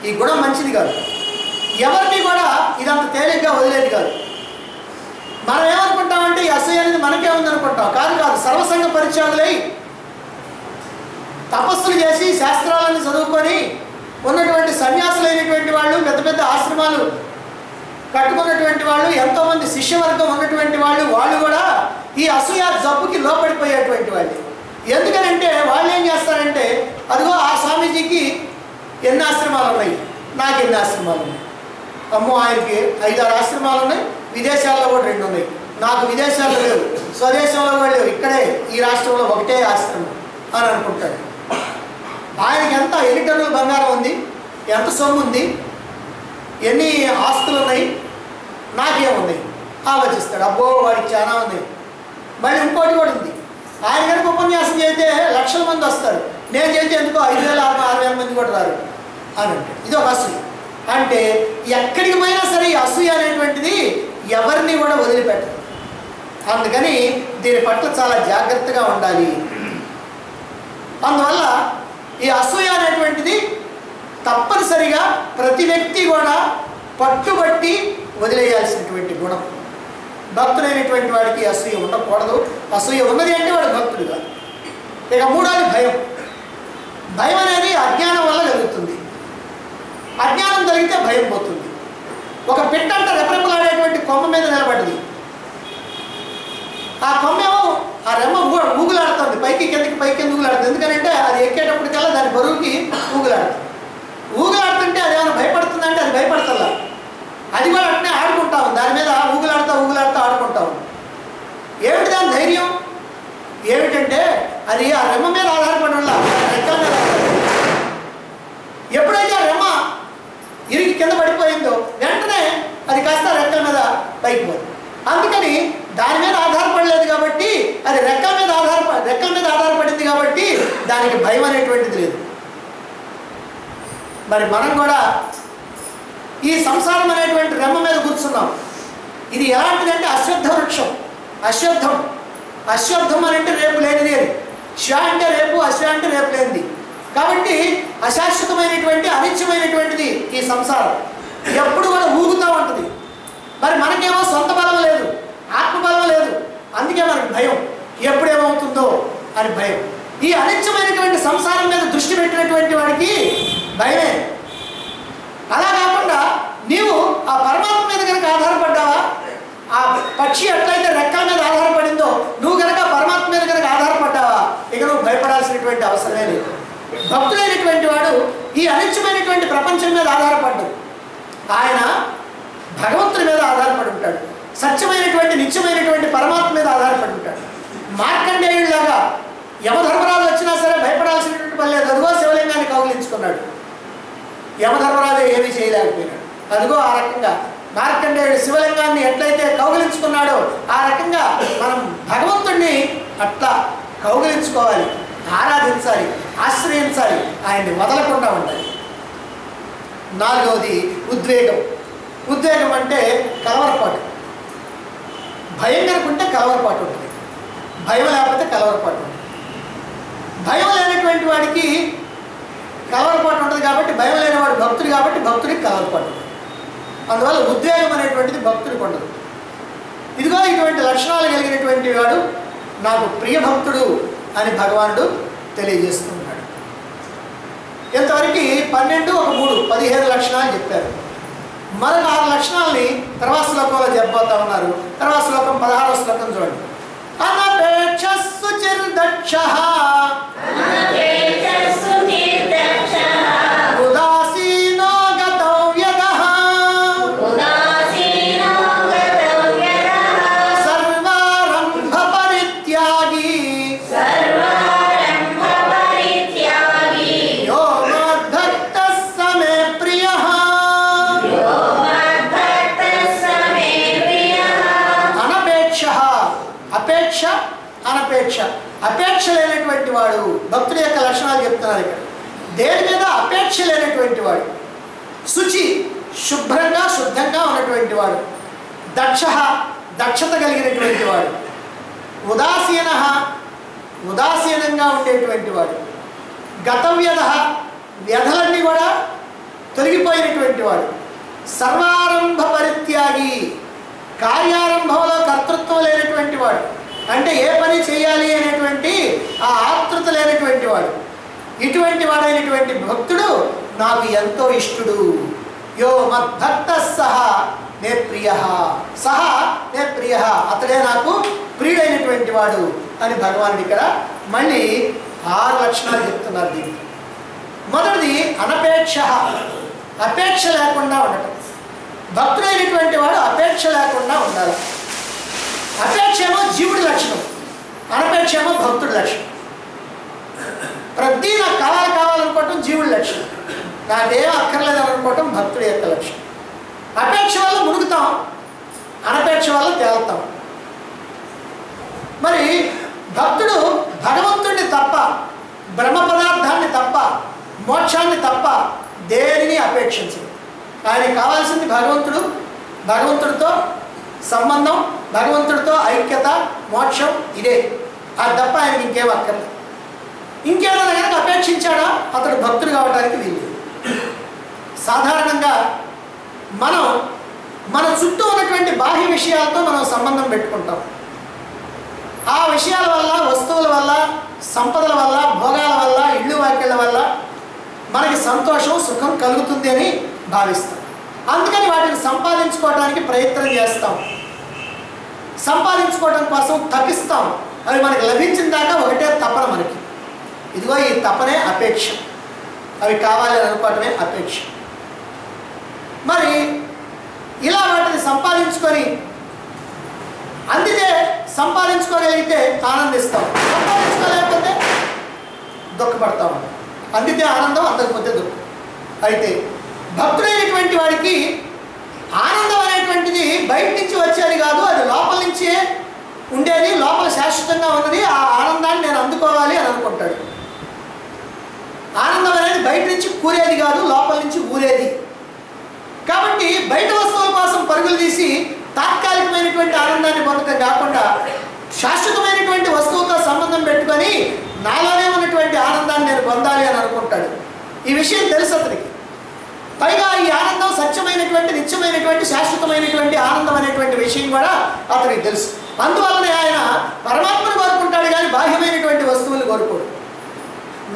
Speaker 1: ఈ గుణం మంచిది కాదు. ఎవరిని కూడా ఇదంత తేలిగ్గా వదిలేది కాదు. మనం ఏమనుకుంటామంటే ఈ అసూయ అనేది మనకే ఉందనుకుంటాం. కాదు, సర్వసంగ పరిత్యాగులై తపస్సులు చేసి శాస్త్రాలను చదువుకొని ఉన్నటువంటి సన్యాసులైనటువంటి వాళ్ళు, పెద్ద పెద్ద ఆశ్రమాలు కట్టుకున్నటువంటి వాళ్ళు, ఎంతోమంది శిష్యవర్గం ఉన్నటువంటి వాళ్ళు కూడా ఈ అసూయ జబ్బుకి లోపడిపోయేటువంటి వాళ్ళు. ఎందుకనంటే వాళ్ళు ఏం చేస్తారంటే అదిగో ఆ స్వామీజీకి ఎన్ని ఆశ్రమాలు ఉన్నాయి, నాకు ఎన్ని ఆశ్రమాలు ఉన్నాయి, అమ్మో ఆయనకి 5-6 ఆశ్రమాలు ఉన్నాయి, విదేశాల్లో కూడా 2 ఉన్నాయి, నాకు విదేశాల్లో లేవు, స్వదేశంలో కూడా లేవు, ఇక్కడే ఈ రాష్ట్రంలో ఒకటే ఆశ్రమం అని అనుకుంటాడు. ఆయనకి ఎంత 8 టన్నుల బంగారం ఉంది, ఎంత సొమ్ము ఉంది, ఎన్ని ఆస్తులు ఉన్నాయి, నాకేముంది ఆలోచిస్తాడు. అబ్బో వాడికి చాలా ఉంది. మళ్ళీ ఇంకోటి కూడా ఉంది, ఆయన కనుక ఉపన్యాసం చేస్తే లక్షల మంది వస్తారు, నేను చేస్తే ఎందుకో 5,000-6,000 మంది కూడా రారు అని అంటే ఇది ఒక అసూయ. అంటే ఎక్కడికి పోయినా సరే ఈ అసూయ అనేటువంటిది ఎవరిని కూడా వదిలిపెట్టదు. అందుకని దీని పట్ల చాలా జాగ్రత్తగా ఉండాలి. అందువల్ల ఈ అసూయ అనేటువంటిది తప్పనిసరిగా ప్రతి వ్యక్తి కూడా పట్టుబట్టి వదిలేయాల్సినటువంటి గుణం. భక్తుడైనటువంటి వాడికి అసూయ ఉండకూడదు. అసూయ ఉన్నది అంటే వాడు భక్తుడు కాదు. ఇక మూడోది భయం. భయం అనేది అజ్ఞానం వల్ల కలుగుతుంది. అజ్ఞానం కలిగితే భయం పోతుంది. ఒక పిట్టంట రెపరెపలాడేటువంటి కొమ్మ మీద నిలబడింది. ఆ కొమ్మేమో ఆ రెమ్మ ఊగులాడుతుంది, పైకి కిందకి పైకి ఊగులాడుతుంది. ఎందుకంటే అది ఎక్కేటప్పటికల్లా దాని బరువుకి ఊగులాడుతుంది. ఊగులాడుతుంటే అది ఏమైనా భయపడుతుందంటే అది భయపడతల్లా, అది కూడా అట్నే ఆడుకుంటాము. దాని మీద ఊగులాడుతూ ఆడుకుంటాము. ఏమిటి దాని ధైర్యం? ఏమిటంటే అది ఆ రెమ్మ మీద ఆధారపడి వల్ల రెక్కల మీద ఎప్పుడైతే ఆ రెమ్మ ఇరిగి కింద పడిపోయిందో వెంటనే అది కాస్త రెక్కల మీద పైకి పోతుంది. అందుకని దాని మీద ఆధారపడలేదు కాబట్టి అది రెక్కల మీద ఆధారపడింది కాబట్టి దానికి భయం అనేటువంటిది లేదు. మరి మనం కూడా ఈ సంసారం అనేటువంటి రెమ్మ మీద కూర్చున్నాం. ఇది ఎలాంటిదంటే అశ్వత్థ వృక్షం. అశ్వత్థం అని అంటే రేపు లేనిది అని, శ్వ అంటే రేపు, అశ్వ అంటే రేపు లేనిది. కాబట్టి అశాశ్వతమైనటువంటి అనిత్యమైనటువంటిది ఈ సంసారం. ఎప్పుడు కూడా ఊగుతూ ఉంటుంది. మరి మనకేమో సొంత బలం లేదు, ఆత్మబలం లేదు. అందుకే మనకి భయం, ఎప్పుడేమవుతుందో అని భయం. ఈ అనిత్యమైనటువంటి సంసారం మీద దృష్టి పెట్టినటువంటి వాడికి భయమే. అలా కాకుండా నీవు ఆ పరమాత్మ మీద కనుక ఆధారపడ్డావా, ఆ పక్షి ఎట్లయితే రెక్కల మీద ఆధారపడిందో నువ్వు కనుక పరమాత్మ మీద కనుక ఆధారపడ్డావా, ఇక నువ్వు భయపడాల్సినటువంటి అవసరమే లేదు. భక్తులైనటువంటి వాడు ఈ అనిత్యమైనటువంటి ప్రపంచం మీద ఆధారపడ్డాడు. ఆయన భగవంతుడి మీద ఆధారపడి ఉంటాడు. సత్యమైనటువంటి నిత్యమైనటువంటి పరమాత్మ మీద ఆధారపడి ఉంటాడు. మార్కండేయుడిలాగా యమధర్మరాజు వచ్చినా సరే భయపడాల్సినటువంటి పని లేదు. అదిగో శివలింగాన్ని కౌగిలించుకున్నాడు. యమధర్మరాజు ఏమీ చేయలేకపోయినాడు. అదిగో ఆ రకంగా మార్కండేయుడు శివలింగాన్ని ఎట్లయితే కౌగిలించుకున్నాడో ఆ రకంగా మనం భగవంతుడిని అట్లా కౌగిలించుకోవాలి, ఆరాధించాలి, ఆశ్రయించాలి, ఆయన్ని వదలకుండా ఉండాలి. నాలుగవది ఉద్వేగం. ఉద్వేగం అంటే కలవరపాటు. భయం కనుకుంటే కలవరపాటు ఉంటుంది, భయం లేకపోతే కలవరపాటు ఉంటుంది. భయం లేనటువంటి వాడికి కలవరపాటు ఉంటుంది. కాబట్టి భయం లేనివాడు భక్తుడు, కాబట్టి భక్తుడికి కలవరపాటు ఉంటుంది. అందువల్ల ఉద్వేగం అనేటువంటిది భక్తుడికి ఉండదు. ఇదిగో ఇటువంటి లక్షణాలు కలిగినటువంటి వాడు నాకు ప్రియ భక్తుడు అని భగవానుడు తెలియజేస్తున్నాడు. ఇంతవరకు 12 ఒక 3 15 లక్షణాలు చెప్పారు. మరొక 6 లక్షణాలని తర్వాత శ్లోకంలో చెప్పబోతా ఉన్నారు. తర్వాత శ్లోకం 16వ శ్లోకం చూడండి. అనపేక్ష సుచిర్దక్షః ఉదాసీనో గతవ్యదః సర్వారంభ పరిత్యాగి యో మద్భక్తః సమే ప్రియః. అనపేక్షః, అపేక్ష, అనపేక్ష. అపేక్ష లేనటువంటి వాడు భక్తుడి యొక్క లక్షణాలు చెప్తున్నారు ఇక్కడ. దేని మీద అపేక్ష లేనటువంటి వాడు, శుచి శుభ్రంగా శుద్ధంగా ఉన్నటువంటి వాడు, దక్ష దక్షత కలిగినటువంటి వాడు, ఉదాసీన ఉదాసీనంగా ఉండేటువంటి వాడు, గతవ్యధ వ్యధలన్నీ కూడా తొలగిపోయినటువంటి వాడు, సర్వారంభ పరిత్యాగి కార్యారంభంలో కర్తృత్వం లేనటువంటి వాడు. అంటే ఏ పని చేయాలి అనేటువంటి ఆ ఆతృత లేనటువంటి వాడు. ఇటువంటి వాడైనటువంటి భక్తుడు నాకు ఎంతో ఇష్టుడు. యో మద్భక్త సహ నే ప్రియ, సహ నే ప్రియ, అతడే నాకు ప్రియుడైనటువంటి వాడు అని భగవానుడు ఇక్కడ మళ్ళీ 6 లక్షణాలు చెప్తున్నారు. దీనికి మొదటిది అనపేక్ష, అపేక్ష లేకుండా ఉండటం. భక్తుడైనటువంటి వాడు అపేక్ష లేకుండా ఉండాలి. అపేక్ష ఏమో జీవుడి లక్షణం, అనపేక్ష ఏమో భక్తుడి లక్షణం. ప్రతి నాకు కావాలనుకోవటం జీవుడి లక్షణం, నాకేం అక్కర్లేదని అనుకోవటం భక్తుడి యొక్క లక్షణం. అపేక్ష వల్ల మునుగుతాం, అనపేక్ష వల్ల తేలుతాం. మరి భక్తుడు భగవంతుడిని తప్ప, బ్రహ్మ పదార్థాన్ని తప్ప, మోక్షాన్ని తప్ప దేనిని అపేక్షించడు. ఆయనకి కావాల్సింది భగవంతుడు, భగవంతుడితో సంబంధం, భగవంతుడితో ఐక్యత, మోక్షం, ఇదే. అది తప్ప ఆయనకి ఇంకేం అక్కర్లేదు. ఇంకేదైనా కనుక అపేక్షించాడా అతడు భక్తుడు కావడానికి వీలు. సాధారణంగా మనం మన చుట్టూ ఉన్నటువంటి బాహ్య విషయాలతో మనం సంబంధం పెట్టుకుంటాం. ఆ విషయాల వల్ల, వస్తువుల వల్ల, సంపదల వల్ల, భోగాల వల్ల, ఇళ్ళు వాక్యాల వల్ల మనకి సంతోషం, సుఖం కలుగుతుంది అని భావిస్తాం. అందుకని వాటిని సంపాదించుకోవడానికి ప్రయత్నం చేస్తాం, సంపాదించుకోవడం కోసం తపిస్తాం. అవి మనకి లభించిన దాకా ఒకటే తపన మనకి. ఇదిగో ఈ తపనే అపేక్ష. అవి కావాలి అని అనుకోవటమే అపేక్ష. మరి ఇలా వాటిని సంపాదించుకొని అందితే సంపాదించుకోగలిగితే ఆనందిస్తాం, సంపాదించుకోలేకపోతే దుఃఖపడతాం. అందితే ఆనందం, అందకపోతే దుఃఖం. అయితే భక్తుడైనటువంటి వాడికి ఆనందం అనేటువంటిది బయట నుంచి వచ్చేది కాదు, అది లోపల నుంచే ఉండేది, లోపల శాశ్వతంగా ఉన్నది. ఆ ఆనందాన్ని నేను అందుకోవాలి అని అనుకుంటాడు. ఆనందం అనేది బయట నుంచి కూరేది కాదు, లోపల నుంచి ఊరేది. కాబట్టి బయట వస్తువుల కోసం పరుగులు తీసి తాత్కాలికమైనటువంటి ఆనందాన్ని పొందడం కాకుండా శాశ్వతమైనటువంటి వస్తువుతో సంబంధం పెట్టుకొని నాలోనే ఉన్నటువంటి ఆనందాన్ని నేను పొందాలి అని అనుకుంటాడు. ఈ విషయం తెలుసు అతనికి. పైగా ఈ ఆనందం సత్యమైనటువంటి, నిత్యమైనటువంటి, శాశ్వతమైనటువంటి ఆనందం అనేటువంటి విషయం కూడా అతనికి తెలుసు. అందువల్లనే ఆయన పరమాత్మను కోరుకుంటాడు కానీ బాహ్యమైనటువంటి వస్తువులు కోరుకోడు.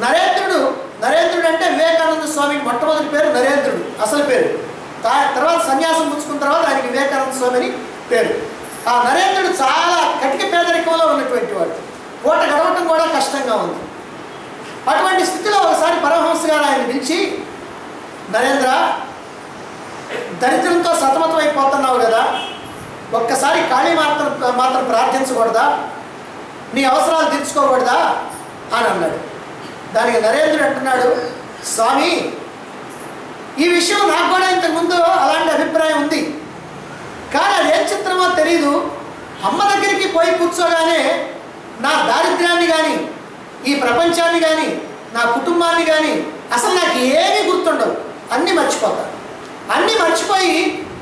Speaker 1: నరేంద్రుడు అంటే వివేకానంద స్వామికి మొట్టమొదటి పేరు నరేంద్రుడు, అసలు పేరు. తర్వాత సన్యాసం పుచ్చుకున్న తర్వాత ఆయనకి వివేకానంద స్వామి అని పేరు. ఆ నరేంద్రుడు చాలా కటిక పేదరికంలో ఉన్నటువంటి వాడు, పూట గడవటం కూడా కష్టంగా ఉంది. అటువంటి స్థితిలో ఒకసారి పరమహంస గారు ఆయన పిలిచి, నరేంద్ర, దరిద్రంతో సతమతం అయిపోతున్నావు కదా, ఒక్కసారి ఖాళీ మాత్రం ప్రార్థించకూడదా, నీ అవసరాలు తీర్చుకోకూడదా అని అన్నాడు. దానికి నరేంద్రుడు అంటున్నాడు, స్వామి, ఈ విషయం నాకు కూడా ఇంతకుముందు అలాంటి అభిప్రాయం ఉంది, కానీ అదేం చిత్రమో తెలీదు. అమ్మ దగ్గరికి పోయి కూర్చోగానే నా దారిద్ర్యాన్ని కానీ, ఈ ప్రపంచాన్ని కానీ, నా కుటుంబాన్ని కానీ అసలు నాకు ఏమీ గుర్తుండవు, అన్నీ మర్చిపోతాను. అన్నీ మర్చిపోయి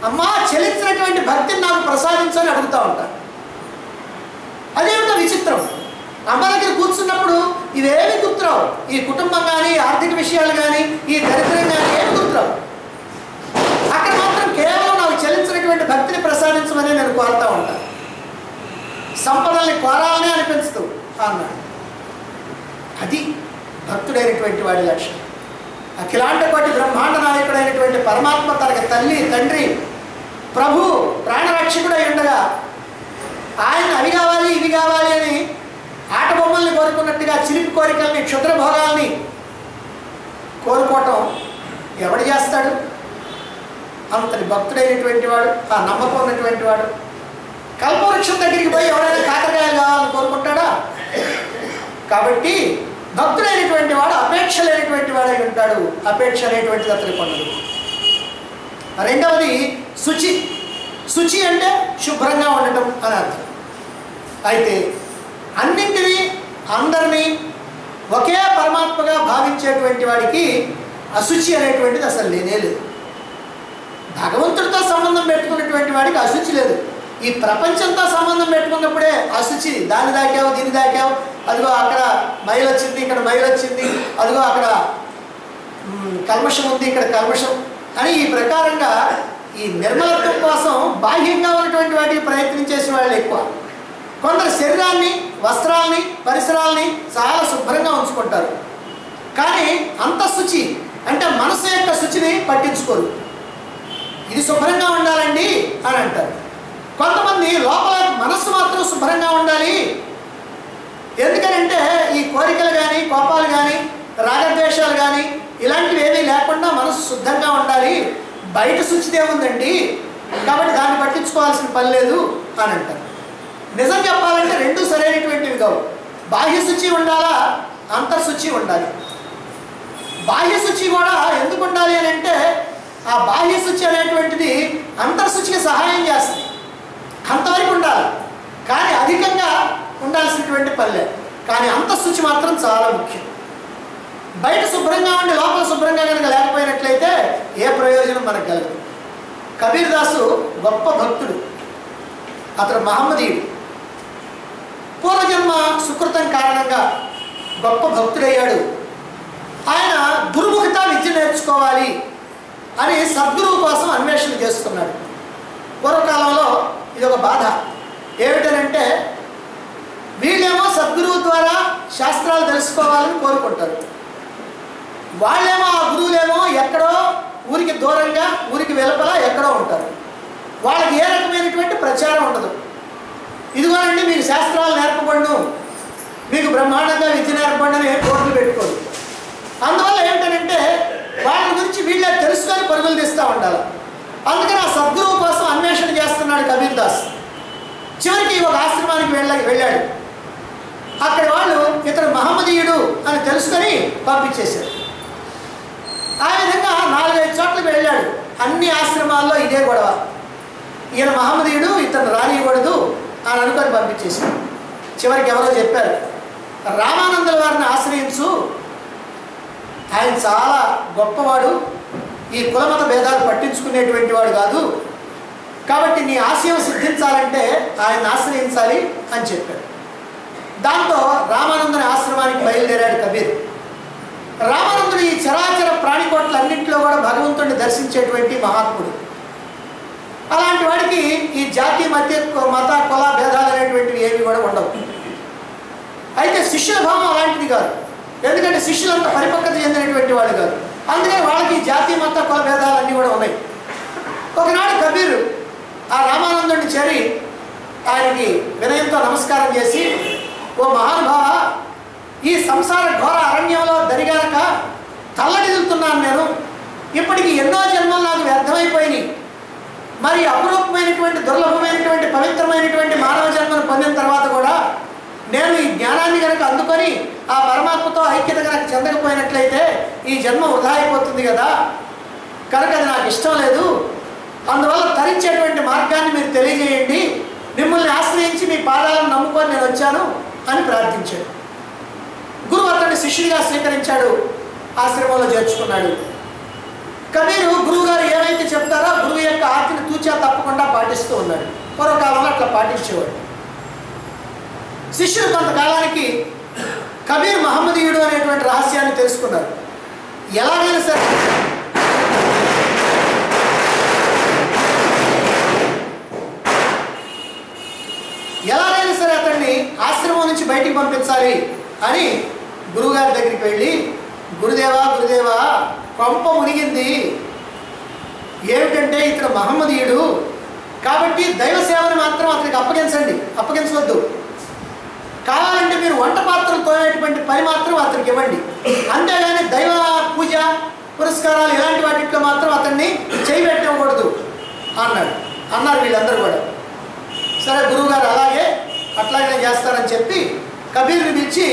Speaker 1: అమ్మా చెలించినటువంటి భక్తిని నాకు ప్రసాదించని అడుగుతూ ఉంటాను. అదేమిటో విచిత్రం. అమ్మ దగ్గర కూర్చున్నప్పుడు ఇవేమి గుర్తురావు, ఈ కుటుంబం కానీ, ఆర్థిక విషయాలు కానీ, ఈ దరిద్రం కానీ ఏమి గుర్తురావు. అక్కడ మాత్రం కేవలం నాకు చెల్లించినటువంటి భక్తిని ప్రసాదించమని నేను కోరుతూ ఉంటాను. సంపదల్ని కోరాలనే అనిపించదు అన్నాడు. అది భక్తుడైనటువంటి వాడి లక్ష్యం. అఖిలాండ కోటి బ్రహ్మాండ నాయకుడైనటువంటి పరమాత్మ తనకి తల్లి, తండ్రి, ప్రభు, ప్రాణరక్షకుడై ఉండగా ఆయన అవి కావాలి ఇవి కావాలి అని ఆట బొమ్మల్ని కోరుకున్నట్టుగా చిలిపి కోరికల్ని, క్షుద్ర భోగాల్ని కోరుకోవటం ఎవడు చేస్తాడు? అంతటి భక్తుడైనటువంటి వాడు, ఆ నమ్మకం ఉన్నటువంటి వాడు. కల్పవృక్షం దగ్గరికి పోయి ఎవరైనా కాకరకాయలు కావాలని కోరుకుంటాడా? కాబట్టి భక్తుడైనటువంటి వాడు అపేక్ష లేనటువంటి వాడై ఉంటాడు. అపేక్ష అనేటువంటిది అతనికి ఉండదు. రెండవది శుచి. శుచి అంటే శుభ్రంగా ఉండటం అని అర్థం. అయితే అన్నింటినీ, అందరినీ ఒకే పరమాత్మగా భావించేటువంటి వాడికి అశుచి అనేటువంటిది అసలు లేనే లేదు. భగవంతుడితో సంబంధం పెట్టుకున్నటువంటి వాడికి అశుచి లేదు. ఈ ప్రపంచంతో సంబంధం పెట్టుకున్నప్పుడే అశుచి. దాన్ని దాకావు, దీన్ని దాకావు, అదిగో అక్కడ మైలు వచ్చింది, ఇక్కడ మైలు వచ్చింది, అదిగో అక్కడ కల్మషం ఉంది, ఇక్కడ కల్మషం అని ఈ ప్రకారంగా ఈ నిర్మలత్వం కోసం బాహ్యంగా ఉన్నటువంటి వాటికి ప్రయత్నించేసిన వాళ్ళు ఎక్కువ. కొందరు శరీరాన్ని, వస్త్రాల్ని, పరిసరాల్ని చాలా శుభ్రంగా ఉంచుకుంటారు, కానీ అంతఃశుచి అంటే మనసు యొక్క శుచిని పట్టించుకోరు. ఇది శుభ్రంగా ఉండాలండి అని అంటారు. కొంతమంది లోపల మనస్సు మాత్రం శుభ్రంగా ఉండాలి. ఎందుకనంటే ఈ కోరికలు కానీ, కోపాలు కానీ, రాగద్వేషాలు కానీ ఇలాంటివి ఏమీ లేకుండా మనసు శుద్ధంగా ఉండాలి. బయట శుచిదే ఉందండి, కాబట్టి దాన్ని పట్టించుకోవాల్సిన పని లేదు అని అంటారు. నిజం చెప్పాలంటే రెండూ సరైనటువంటివి కావు. బాహ్య శుచి ఉండాలా, అంతర్శుచి ఉండాలి. బాహ్య శుచి కూడా ఎందుకు ఉండాలి అని అంటే ఆ బాహ్య శుచి అనేటువంటిది అంతర్శుచికి సహాయం చేస్తుంది. అంతవరకు ఉండాలి, కానీ అధికంగా ఉండాల్సినటువంటి పల్లె. కానీ అంతఃశుచి మాత్రం చాలా ముఖ్యం. బయట శుభ్రంగా ఉండి లోపల శుభ్రంగా కనుక లేకపోయినట్లయితే ఏ ప్రయోజనం మనకు కలగదు. కబీర్ దాసు గొప్ప భక్తుడు, అతడు మహమ్మదీయుడు. పూర్వజన్మ సుకృతం కారణంగా గొప్ప భక్తుడయ్యాడు. ఆయన గురుముఖత విద్య నేర్చుకోవాలి అని సద్గురువు కోసం అన్వేషణ చేస్తున్నాడు. పూర్వకాలంలో ఇది ఒక బాధ ఏమిటనంటే, వీళ్ళేమో సద్గురువు ద్వారా శాస్త్రాలు తెలుసుకోవాలని కోరుకుంటారు. వాళ్ళేమో ఆ గురువులేమో ఎక్కడో ఊరికి దూరంగా, ఊరికి వెలుపల ఎక్కడో ఉంటారు. వాళ్ళకి ఏ రకమైనటువంటి ప్రచారం ఉండదు. ఇదిగోనండి మీకు శాస్త్రాలు నేర్పబడు, మీకు బ్రహ్మాండంగా విద్య నేర్పబడి అని కోర్టులు పెట్టుకోరు. అందువల్ల ఏంటంటే వాళ్ళ గురించి వీళ్ళే తెలుసుకొని పరుగులు తీస్తూ ఉండాలి. అందుకని ఆ సద్గురువు కోసం అన్వేషణ చేస్తున్నాడు కబీర్ దాస్. చివరికి ఒక ఆశ్రమానికి వెళ్ళాడు. అక్కడి వాళ్ళు ఇతడు మహమ్మదీయుడు అని తెలుసుకొని పంపించేశారు. ఆ విధంగా 4-5 చోట్లకి వెళ్ళాడు. అన్ని ఆశ్రమాల్లో ఇదే గొడవ, ఈయన మహమ్మదీయుడు, ఇతను రానియకూడదు అని అనుకొని పంపించేశాడు. చివరికి ఎవరో చెప్పారు, రామానందుల వారిని ఆశ్రయించు, ఆయన చాలా గొప్పవాడు, ఈ కులమత భేదాలు పట్టించుకునేటువంటి వాడు కాదు, కాబట్టి నీ ఆశయం సిద్ధించాలంటే ఆయన ఆశ్రయించాలి అని చెప్పాడు. దాంతో రామానందుని ఆశ్రమానికి బయలుదేరాడు కబీర్. రామానందుడు ఈ చరాచర ప్రాణికోట్లన్నింటిలో కూడా భగవంతుడిని దర్శించేటువంటి మహాత్ముడు. అలాంటి వాడికి ఈ జాతి మత కుల భేదాలు అనేటువంటివి ఏవి కూడా ఉండవు. అయితే శిష్యుల భావం అలాంటిది కాదు, ఎందుకంటే శిష్యులంతా పరిపక్వత చెందినటువంటి వాళ్ళు కాదు. అందుకని వాళ్ళకి జాతి మత కుల భేదాలన్నీ కూడా ఉన్నాయి. ఒకనాడు కబీర్ ఆ రామానందుడిని చేరి ఆయనకి వినయంతో నమస్కారం చేసి, ఓ మహానుభావ, ఈ సంసార ఘోర అరణ్యంలో దరిగాక తల్లడిల్లుతున్నాను నేను. ఇప్పటికి ఎన్నో జన్మలు నాకు వ్యర్థమైపోయినాయి. మరి అపురూపమైనటువంటి దుర్లభమైనటువంటి పవిత్రమైనటువంటి మానవ జన్మను పొందిన తర్వాత కూడా నేను ఈ జ్ఞానాన్ని కనుక అందుకొని ఆ పరమాత్మతో ఐక్యత కనుక చెందకపోయినట్లయితే ఈ జన్మ వృధా అయిపోతుంది కదా, కనుక అది నాకు ఇష్టం లేదు. అందువల్ల తరించేటువంటి మార్గాన్ని మీరు తెలియజేయండి, మిమ్మల్ని ఆశ్రయించి మీ పాదాలను నమ్ముకొని నేను వచ్చాను అని ప్రార్థించాడు. గురువు అతన్ని శిష్యుడిగా స్వీకరించాడు, ఆశ్రమంలో చేర్చుకున్నాడు. కబీరు గురువుగారు ఏవైతే చెప్తారో గురువు యొక్క ఆజ్ఞను తూచా తప్పకుండా పాటిస్తూ ఉన్నాడు. పూర్వకాలంలో అట్లా పాటించేవాడు. శిష్యులు కొంతకాలానికి కబీర్ మహమ్మదీయుడు అనేటువంటి రహస్యాన్ని తెలుసుకున్నారు. ఎలాగైనా సరే అతన్ని ఆశ్రమం నుంచి బయటికి పంపించాలి అని గురువుగారి దగ్గరికి వెళ్ళి, గురుదేవా గురుదేవా, కొంప మునిగింది. ఏమిటంటే ఇతడు మహమ్మదీయుడు కాబట్టి దైవ సేవను మాత్రం అతనికి అప్పగించవద్దు. కావాలంటే మీరు వంట పాత్రలు తోయేటువంటి పని మాత్రం అతనికి ఇవ్వండి, అంతేగాని దైవ పూజ పురస్కారాలు ఇలాంటి వాటిట్లో మాత్రం అతన్ని చేయబెట్టకూడదు అన్నారు వీళ్ళందరూ కూడా. సరే గురువుగారు అట్లాగే చేస్తానని చెప్పి కబీర్ని పిలిచి,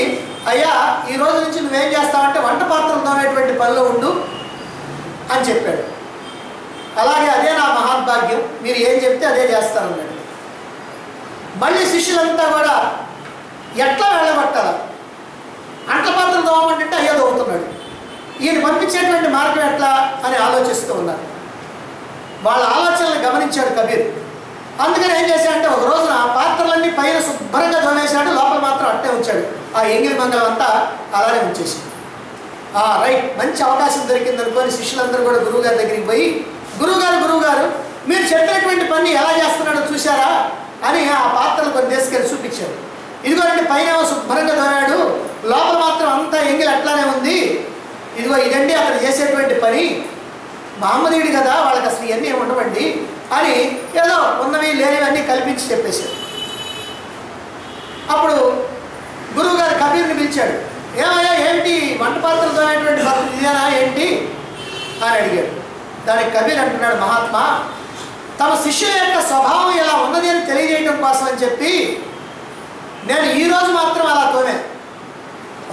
Speaker 1: అయ్యా ఈ రోజు నుంచి నువ్వేం చేస్తావంటే వంట పాత్రలు తోనేటువంటి పనిలో ఉండు అని చెప్పాడు. అలాగే అదే నా మహాద్భాగ్యం, మీరు ఏం చెప్తే అదే చేస్తానన్నాడు. మళ్ళీ శిష్యులంతా కూడా ఎట్లా వెళ్ళగొట్టాల, అంట్ల పాత్రలు తోమంటే అయ్యా తోగుతున్నాడు, ఈయన పంపించేటువంటి మార్గం ఎట్లా అని ఆలోచిస్తూ ఉన్నారు. వాళ్ళ ఆలోచనలు గమనించాడు కబీర్. అందుకని ఏం చేశాడంటే ఒక రోజున ఆ పాత్రలన్నీ పైన శుభ్రంగా తోమేశాడు, లోపల మాత్రం అట్టే ఉంచాడు. ఆ ఎంగిలి మంగళం అంతా అలానే ఉంచేసి, రైట్ మంచి అవకాశం దొరికింది అనుకొని శిష్యులందరూ కూడా గురువుగారి దగ్గరికి పోయి, గురువుగారు మీరు చెప్పినటువంటి పని ఎలా చేస్తున్నాడో చూశారా అని ఆ పాత్రలు కొన్ని తీసుకెళ్ళి చూపించారు. ఇదిగోండి పైన శుభ్రంగా తోమాడు, లోపల మాత్రం అంతా ఎంగిలి అట్లానే ఉంది, ఇదిగో ఇదండి అక్కడ చేసేటువంటి పని. మహమ్మదీయుడు కదా, వాళ్ళకి అసలు ఇవన్నీ ఏమి ఉండవండి అని ఏదో ఉన్నవి లేనివన్నీ కల్పించి చెప్పేశారు. అప్పుడు గురువుగారు కబీర్ని పిలిచాడు. ఏమయ్యా ఏంటి వంట పాత్రలు తోమేటువంటి భక్తులు ఇదేనా ఏంటి అని అడిగాడు. దానికి కబీర్ అంటున్నాడు, మహాత్మా తమ శిష్యుల యొక్క స్వభావం ఎలా ఉన్నది అని తెలియజేయడం కోసం అని చెప్పి నేను ఈరోజు మాత్రం అలా తోమే,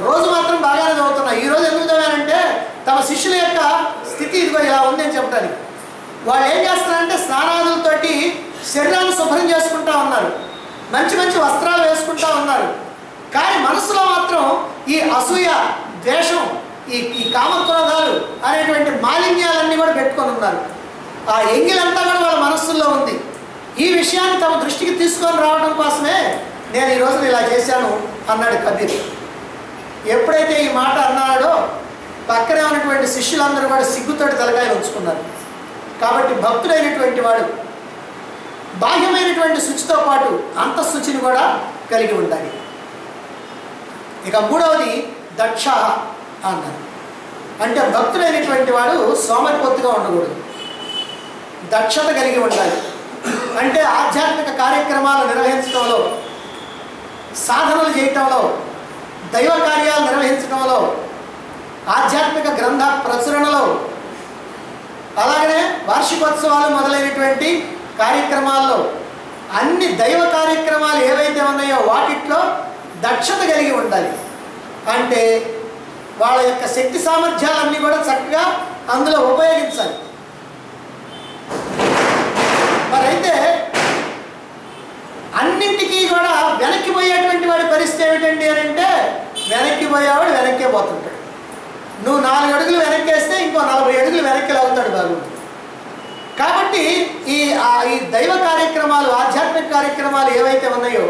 Speaker 1: రోజు మాత్రం బాగానే చదువుతున్నా. ఈరోజు ఎందుకు చదివానంటే తమ శిష్యుల యొక్క స్థితి ఇదిగో ఇలా ఉంది అని చెప్పడానికి. వాళ్ళు ఏం చేస్తున్నారంటే స్నానాదులతోటి శరీరాన్ని శుభ్రం చేసుకుంటా ఉన్నారు, మంచి మంచి వస్త్రాలు వేసుకుంటా ఉన్నారు, కానీ మనసులో మాత్రం ఈ అసూయ, ద్వేషం, ఈ కామక్రోధాలు అనేటువంటి మాలిన్యాలన్నీ కూడా పెట్టుకొని ఉన్నారు. ఆ ఎంగిలంతా కూడా వాళ్ళ మనస్సుల్లో ఉంది. ఈ విషయాన్ని తమ దృష్టికి తీసుకొని రావడం కోసమే నేను ఈరోజు ఇలా చేశాను అన్నాడు కబీర్. ఎప్పుడైతే ఈ మాట అన్నాడో పక్కనే ఉన్నటువంటి శిష్యులందరూ కూడా సిగ్గుతోటి తలకాయలు ఉంచుకున్నారు. కాబట్టి భక్తుడైనటువంటి వాడు బాహ్యమైనటువంటి శుచితో పాటు అంతఃశుచిని కూడా కలిగి ఉండాలి. ఇక మూడవది దక్ష అన్నారు. అంటే భక్తుడైనటువంటి వాడు సోమరిపోతుగా ఉండకూడదు, దక్షత కలిగి ఉండాలి. అంటే ఆధ్యాత్మిక కార్యక్రమాలు నిర్వహించడంలో, సాధనలు చేయటంలో, దైవ కార్యాలు నిర్వహించడంలో, ఆధ్యాత్మిక గ్రంథ ప్రచురణలో, అలాగనే వార్షికోత్సవాలు మొదలైనటువంటి కార్యక్రమాల్లో, అన్ని దైవ కార్యక్రమాలు ఏవైతే ఉన్నాయో వాటిట్లో దక్షత కలిగి ఉండాలి. అంటే వాళ్ళ యొక్క శక్తి సామర్థ్యాలన్నీ కూడా చక్కగా అందులో ఉపయోగించాలి. మరైతే అన్నింటికీ కూడా వెనక్కి పోయేటువంటి వాడి పరిస్థితి ఏమిటండి అని అంటే, వెనక్కి పోయేవాడు వెనక్కే పోతుంటాడు. నువ్వు 4 అడుగులు వెనక్కేస్తే ఇంకో 40 అడుగులు వెనక్కి లాగుతాడు బాగుంది. కాబట్టి ఈ దైవ కార్యక్రమాలు, ఆధ్యాత్మిక కార్యక్రమాలు ఏవైతే ఉన్నాయో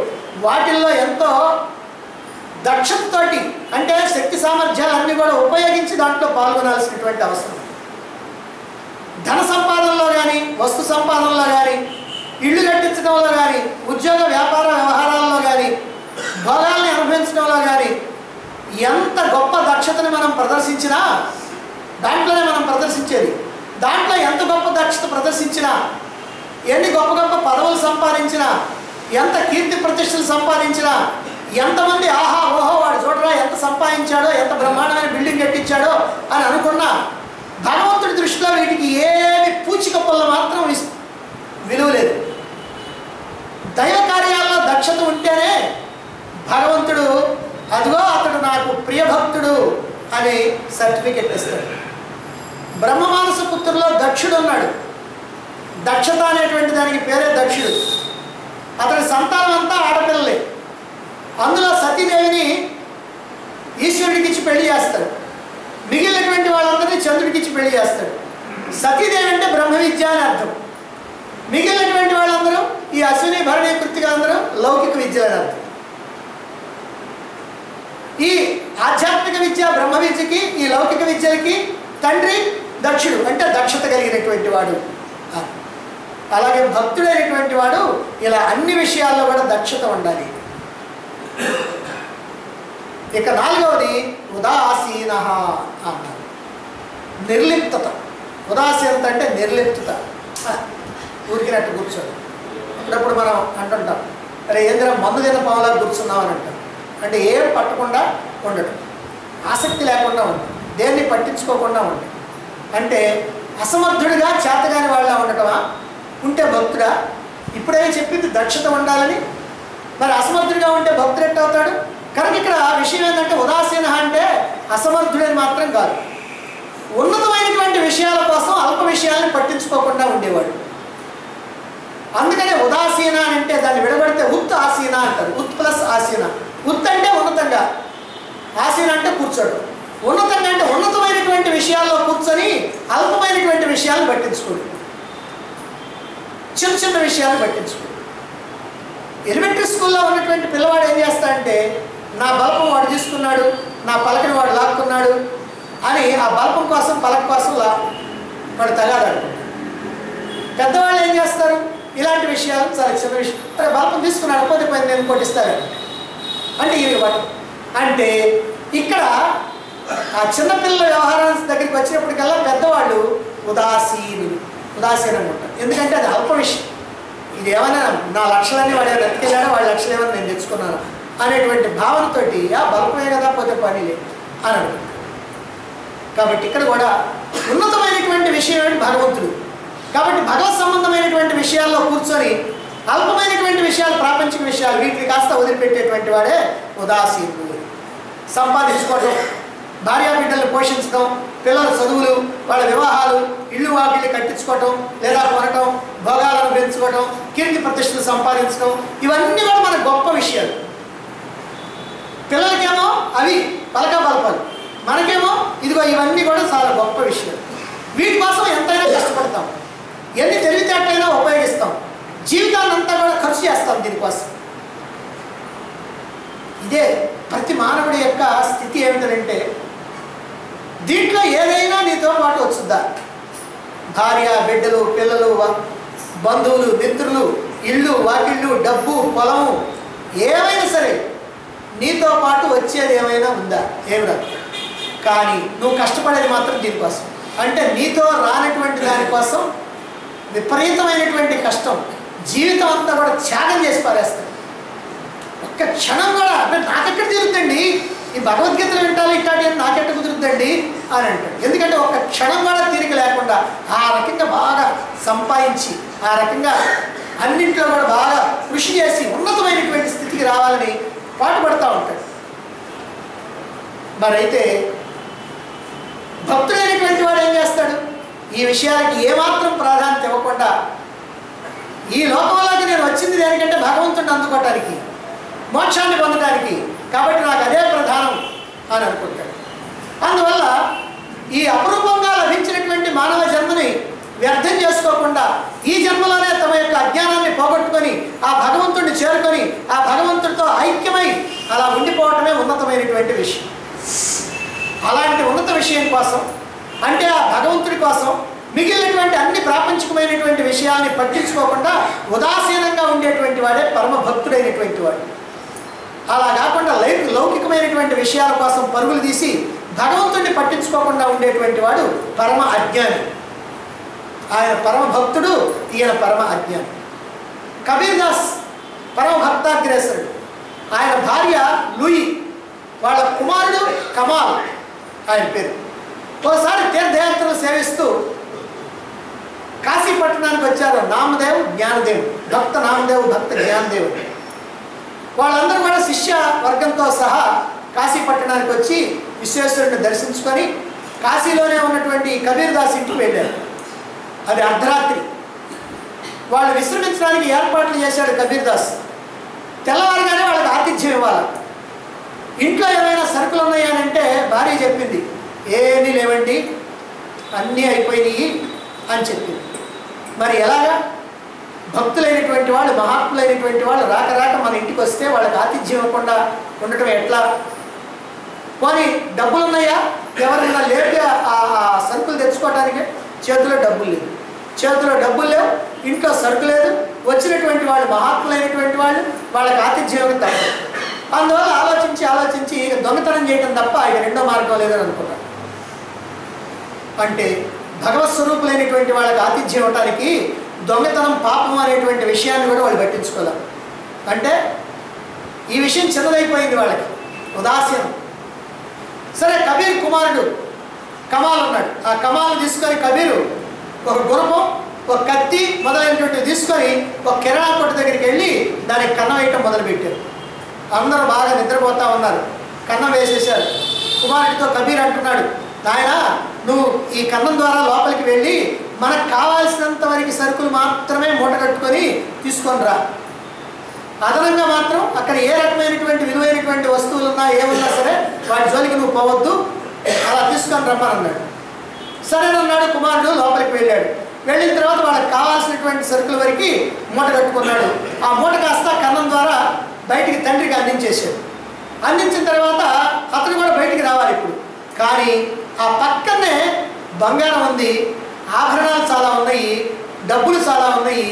Speaker 1: వాటిల్లో ఎంతో దక్షతతోటి, అంటే శక్తి సామర్థ్యాలన్నీ కూడా ఉపయోగించి దాంట్లో పాల్గొనాల్సినటువంటి అవసరం. ధన సంపాదనలో కానీ, వస్తు సంపాదనలో కానీ, ఇళ్ళు కట్టించడంలో కానీ, ఉద్యోగ వ్యాపార వ్యవహారాల్లో కానీ, భోగాల్ని అనుభవించడంలో కానీ ఎంత గొప్ప దక్షతని మనం ప్రదర్శించినా, దాంట్లోనే మనం ప్రదర్శించేది, దాంట్లో ఎంత గొప్ప దక్షత ప్రదర్శించినా, ఎన్ని గొప్ప గొప్ప పదవులు సంపాదించినా, ఎంత కీర్తి ప్రతిష్టలు సంపాదించినా, ఎంతమంది ఆహా ఓహో వాడు చూడరా ఎంత సంపాదించాడో, ఎంత బ్రహ్మాండమైన బిల్డింగ్ కట్టించాడో అని అనుకున్నా, భగవంతుడి దృష్టిలో వీటికి ఏమి పూచికప్పుల్లో మాత్రం విలువ లేదు. దైవ కార్యాల్లో దక్షత ఉంటేనే భగవంతుడు అదిగో అతడు నాకు ప్రియభక్తుడు అని సర్టిఫికెట్ ఇస్తాడు. బ్రహ్మమానస పుత్రుల్లో దక్షుడు ఉన్నాడు. దక్షత అనేటువంటి దానికి పేరే దక్షుడు. అతడి సంతానం అంతా ఆడపిల్లలే. అందులో సతీదేవిని ఈశ్వరుడికి ఇచ్చి పెళ్లి చేస్తాడు. మిగిలినటువంటి వాళ్ళందరినీ చంద్రుడికి ఇచ్చి పెళ్లి చేస్తాడు. సతీదేవి అంటే బ్రహ్మ విద్య అని అర్థం. మిగిలినటువంటి వాళ్ళందరూ ఈ అశ్విని భరణి కృత్తిక అందరూ లౌకిక విద్య అని అర్థం. ఈ ఆధ్యాత్మిక విద్య బ్రహ్మ విద్యకి, ఈ లౌకిక విద్యలకి తండ్రి దక్షుడు, అంటే దక్షత కలిగినటువంటి వాడు. అలాగే భక్తుడైనటువంటి వాడు ఇలా అన్ని విషయాల్లో కూడా దక్షత ఉండాలి. ఇక 4వది ఉదాసీన అన్నారు. నిర్లిప్తత. ఉదాసీనత అంటే నిర్లిప్తత, ఊరికినట్టు కూర్చోడు. అప్పుడప్పుడు మనం అంటుంటాం, అరే ఏంద్ర మందు తిన్న పావులా కూర్చున్నాం అని అంటాం. అంటే ఏం పట్టకుండా ఉండటం, ఆసక్తి లేకుండా ఉండటం, దేన్ని పట్టించుకోకుండా ఉండటం. అంటే అసమర్థుడిగా చేతగాని వాళ్ళ ఉండటమా? ఉంటే భక్తుడా? ఇప్పుడే చెప్పింది దక్షత ఉండాలని. మరి అసమర్థుడిగా ఉంటే భక్తుడు ఎట్ట అవుతాడు? కనుక ఇక్కడ విషయం ఏంటంటే ఉదాసీన అంటే అసమర్థుడని మాత్రం కాదు, ఉన్నతమైనటువంటి విషయాల కోసం అల్ప విషయాలను పట్టించుకోకుండా ఉండేవాడు. అందుకనే ఉదాసీన అంటే దాన్ని విడబడితే ఉత్ ఆసీన అంటారు. ఉత్ ప్లస్ ఆసీన. ఉత్ అంటే ఉన్నతంగా, ఆసీన అంటే కూర్చోడు. ఉన్నతంగా అంటే ఉన్నతమైనటువంటి విషయాల్లో కూర్చొని అల్పమైనటువంటి విషయాలను పట్టించుకోడు, చిన్న చిన్న విషయాలను పట్టించుకోడు. ఎలిమెంటరీ స్కూల్లో ఉన్నటువంటి పిల్లవాడు ఏం చేస్తాడంటే, నా బల్పం వాడు తీసుకున్నాడు, నా పలకని వాడు లాక్కున్నాడు అని ఆ బల్పం కోసం పలక కోసం వాడు తగాదాడుకుంటాడు. పెద్దవాళ్ళు ఏం చేస్తారు? ఇలాంటి విషయాలు చాలా చిన్న విషయం, అరే బల్పం తీసుకున్నాడు పోతే పని నేను కొట్టిస్తాను అంటే ఇవి వాటి. అంటే ఇక్కడ ఆ చిన్నపిల్లల వ్యవహారాల దగ్గరికి వచ్చినప్పటికల్లా పెద్దవాళ్ళు ఉదాసీనంగా ఉంటారు. ఎందుకంటే అది అల్ప విషయం. ఇది ఏమైనా నా లక్షలన్నీ వాడు ఏమైనా ఎత్తుకెళ్ళాడో వాడి లక్షలు ఏమైనా నేను తెచ్చుకున్నాను అనేటువంటి భావనతోటి ఆ బల్పమే కదా పోతే పని లేదు అని అనుకుంటారు. కాబట్టి ఇక్కడ కూడా ఉన్నతమైనటువంటి విషయం ఏంటి? భగవంతుడు. కాబట్టి భగవత్ సంబంధమైనటువంటి విషయాల్లో కూర్చొని అల్పమైనటువంటి విషయాలు, ప్రాపంచిక విషయాలు వీటిని కాస్త వదిలిపెట్టేటువంటి వాడే ఉదాసీనుడు. సంపాదించుకోవడం, భార్యాబిడ్డలను పోషించడం, పిల్లల చదువులు, వాళ్ళ వివాహాలు, ఇళ్ళు వాకిళ్ళు కట్టించుకోవటం లేదా కొనటం, భోగాలను పెంచుకోవటం, కీర్తి ప్రతిష్టలు సంపాదించడం, ఇవన్నీ కూడా మన గొప్ప విషయాలు. పిల్లలకేమో అవి పలక బలపాలు, మనకేమో ఇదిగో ఇవన్నీ కూడా చాలా గొప్ప విషయాలు. వీటి కోసం ఎంతైనా కష్టపడతాం, ఎన్ని తెలివితేటలైనా ఉపయోగిస్తాం, జీవితాన్ని అంతా కూడా ఖర్చు చేస్తాం దీనికోసం. ఇదే ప్రతి మానవుడి యొక్క స్థితి ఏమిటంటే దీంట్లో ఏదైనా నీతో పాటు వచ్చుద్దా? భార్య, బిడ్డలు, పిల్లలు, బంధువులు, మిత్రులు, ఇళ్ళు, వాకిళ్ళు, డబ్బు, పొలము, ఏమైనా సరే నీతో పాటు వచ్చేది ఏమైనా ఉందా? ఏమి రాదు. కానీ నువ్వు కష్టపడేది మాత్రం దీనికోసం. అంటే నీతో రానటువంటి దానికోసం విపరీతమైనటువంటి కష్టం, జీవితం అంతా కూడా త్యాగం చేసి పారేస్తాడు. ఒక్క క్షణం కూడా అంటే నాకెక్కడ తీరుద్దండి, ఈ భగవద్గీతలు వింటాలి ఇట్లాంటి అని నాకెట్ట కుదురుద్దండి అని అంటాడు. ఎందుకంటే ఒక్క క్షణం కూడా తీరిక లేకుండా ఆ రకంగా బాగా సంపాదించి ఆ రకంగా అన్నింటిలో కూడా బాగా కృషి చేసి ఉన్నతమైనటువంటి స్థితికి రావాలని పాటుపడుతూ ఉంటాడు. మరైతే భక్తుడైనటువంటి వాడు ఏం చేస్తాడు? ఈ విషయాలకి ఏమాత్రం ప్రాధాన్యత ఇవ్వకుండా ఈ లోకంలోకి నేను వచ్చింది దేనికంటే భగవంతుడిని అందుకోవటానికి, మోక్షాన్ని పొందడానికి, కాబట్టి నాకు అదే ప్రధానం అని అనుకుంటాడు. అందువల్ల ఈ అపురూపంగా లభించినటువంటి మానవ జన్మని వ్యర్థం చేసుకోకుండా ఈ జన్మలోనే తమ యొక్క అజ్ఞానాన్ని పోగొట్టుకొని ఆ భగవంతుడిని చేరుకొని ఆ భగవంతుడితో ఐక్యమై అలా ఉండిపోవటమే ఉన్నతమైనటువంటి విషయం. అలాంటి ఉన్నత విషయం కోసం, అంటే ఆ భగవంతుడి కోసం మిగిలినటువంటి అన్ని ప్రాపంచికమైనటువంటి విషయాల్ని పట్టించుకోకుండా ఉదాసీనంగా ఉండేటువంటి వాడే పరమ భక్తుడైనటువంటి వాడు. అలా కాకుండా లౌకికమైనటువంటి విషయాల కోసం పరుగులు తీసి భగవంతుడిని పట్టించుకోకుండా ఉండేటువంటి వాడు పరమ అజ్ఞాని. ఆయన పరమ భక్తుడు, ఈయన పరమ అజ్ఞాని. కబీర్ దాస్ పరమ భక్తాగ్రేసరుడు. ఆయన భార్య లూయి, వాళ్ళ కుమారుడు కమాల్ ఆయన పేరు. ఒకసారి తీర్థయాత్రలు సేవిస్తూ కాశీ పట్టణానికి వచ్చారు నామదేవ్, జ్ఞానదేవ్, భక్త నామదేవ్, భక్త జ్ఞానదేవ్. వాళ్ళందరూ కూడా శిష్య వర్గంతో సహా కాశీ పట్టణానికి వచ్చి విశ్వేశ్వరుడిని దర్శించుకొని కాశీలోనే ఉన్నటువంటి కబీర్ దాస్ ఇంటికి వెళ్ళారు. అది అర్ధరాత్రి. వాళ్ళు విశ్రమించడానికి ఏర్పాట్లు చేశాడు కబీర్ దాస్. తెల్లవారుగానే వాళ్ళకి ఆతిథ్యం ఇవ్వాలి. ఇంట్లో ఏమైనా సరుకులు ఉన్నాయనంటే భార్య చెప్పింది, ఏమీ లేవండి, అన్నీ అయిపోయినాయి అని చెప్పింది. మరి ఎలాగా? భక్తులైనటువంటి వాళ్ళు, మహాత్ములైనటువంటి వాళ్ళు రాక రాక మన ఇంటికి వస్తే వాళ్ళకి ఆతిథ్యం ఇవ్వకుండా ఉండటం ఎట్లా? పోనీ డబ్బులు ఉన్నాయా? ఎవరైనా లేపి ఆ సరుకులు తెచ్చుకోవడానికి? చేతిలో డబ్బులు లేవు. చేతిలో డబ్బులు లేవు, ఇంట్లో సరుకు లేదు. వచ్చినటువంటి వాళ్ళు మహాత్ములైనటువంటి వాళ్ళు, వాళ్ళకి ఆతిథ్యం తప్ప. అందువల్ల ఆలోచించి దొంగతనం చేయడం తప్ప ఇక రెండో మార్గం లేదని అనుకున్నారు. అంటే భగవత్ స్వరూపులైనటువంటి వాళ్ళకి ఆతిథ్యం ఇవ్వటానికి దొంగతనం పాపం అనేటువంటి విషయాన్ని కూడా వాళ్ళు పట్టించుకోలేం. అంటే ఈ విషయం చిన్నదైపోయింది వాళ్ళకి, ఉదాసీనం. సరే, కబీర్ కుమారుడు కమాల్ ఉన్నాడు. ఆ కమాల్ తీసుకొని కబీరు ఒక గుణపం, ఒక కత్తి మొదలైనటువంటివి తీసుకొని ఒక కిరాణా కొట్టు దగ్గరికి వెళ్ళి దానికి కన్నం వేయటం మొదలుపెట్టారు. అందరూ బాగా నిద్రపోతూ ఉన్నారు. కన్నం వేసేశారు. కుమారుడితో కబీర్ అంటున్నాడు, నాయన నువ్వు ఈ కన్నం ద్వారా లోపలికి వెళ్ళి మనకు కావాల్సినంత వరకు సరుకులు మాత్రమే మూట కట్టుకొని తీసుకొని రా. అదనంగా మాత్రం అక్కడ ఏ రకమైనటువంటి విలువైనటువంటి వస్తువులు ఉన్నా ఏమున్నా సరే వాటి జోలికి నువ్వు పోవద్దు, అలా తీసుకొని రమ్మని అన్నాడు. సరేనన్నాడు. కుమారుడు లోపలికి వెళ్ళాడు. వెళ్ళిన తర్వాత వాళ్ళకి కావాల్సినటువంటి సరుకుల వరకు మూట కట్టుకున్నాడు. ఆ మూట కాస్త కన్నం ద్వారా బయటికి తండ్రికి అందించేశాడు. అందించిన తర్వాత అతను కూడా బయటికి రావాలి ఇప్పుడు. కానీ ఆ పక్కనే బంగారం ఉంది, ఆభరణాలు చాలా ఉన్నాయి, డబ్బులు చాలా ఉన్నాయి.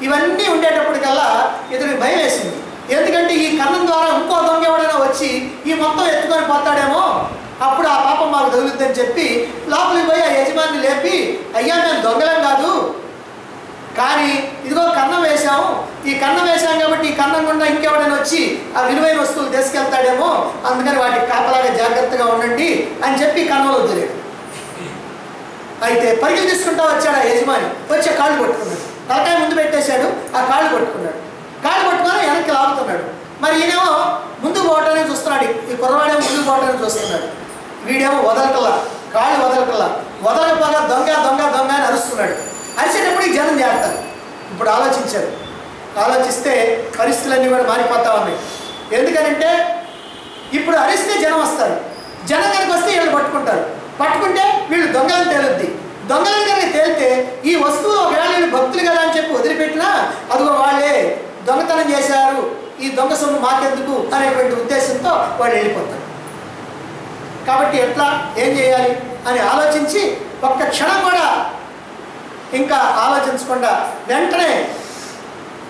Speaker 1: ఇవన్నీ ఉండేటప్పటికల్లా ఇతనికి భయం వేసింది. ఎందుకంటే ఈ కన్నం ద్వారా ఇంకో దొంగ ఎవడైనా వచ్చి ఈ మొత్తం ఎత్తుకొని పోతాడేమో, అప్పుడు ఆ పాపం మాకు తగులుద్దని చెప్పి లోపలికి పోయి ఆ యజమాని లేపి, అయ్యా మేము దొంగలం కాదు, కానీ ఇదిగో కన్నం వేశాము, ఈ కన్నం వేశాం కాబట్టి ఈ కన్నం గుండా ఇంకెవడైనా వచ్చి ఆ విలువైన వస్తువులు తీసుకెళ్తాడేమో, అందుకని వాటికి కాపలాగా జాగ్రత్తగా ఉండండి అని చెప్పి కన్నంలో వదిలేడు. అయితే పరుగులు తీసుకుంటా వచ్చాడు ఆ యజమాని. వచ్చి కాళ్ళు పట్టుకున్నాడు. తలకాయ ముందు పెట్టేశాడు, ఆ కాళ్ళు పట్టుకున్నాడు. కాళ్ళు పట్టుకొని వెనక్కి లాగుతున్నాడు. మరి ఈయనేమో ముందుకు పోవటానికి చూస్తున్నాడు, ఈ కుర్రవాడేమో ముందుకు పోవటానికి చూస్తున్నాడు. వీడేమో వదలకల్లా, కాళ్ళు వదలకల్లా, వదలకపోగా దొంగ దొంగ దొంగ అని అరుస్తున్నాడు. అరిచేటప్పటికి జనం చేస్తారు. ఇప్పుడు ఆలోచించారు. ఆలోచిస్తే పరిస్థితులన్నీ కూడా మారిపోతా ఉన్నాయి. ఎందుకనంటే ఇప్పుడు అరిస్తే జనం వస్తారు. జనం కనుక వస్తే వీళ్ళు పట్టుకుంటారు. పట్టుకుంటే వీళ్ళు దొంగలను తేలుద్ది. దొంగలను కనుక తేలితే ఈ వస్తువులు ఒకవేళ వీళ్ళు భక్తులు కదా అని చెప్పి వదిలిపెట్టినా అదిగో వాళ్ళే దొంగతనం చేశారు, ఈ దొంగ సొమ్ము మాకెందుకు అనేటువంటి ఉద్దేశంతో వాళ్ళు వెళ్ళిపోతారు. కాబట్టి ఎట్లా ఏం చేయాలి అని ఆలోచించి ఒక్క క్షణం కూడా ఇంకా ఆలోచించకుండా వెంటనే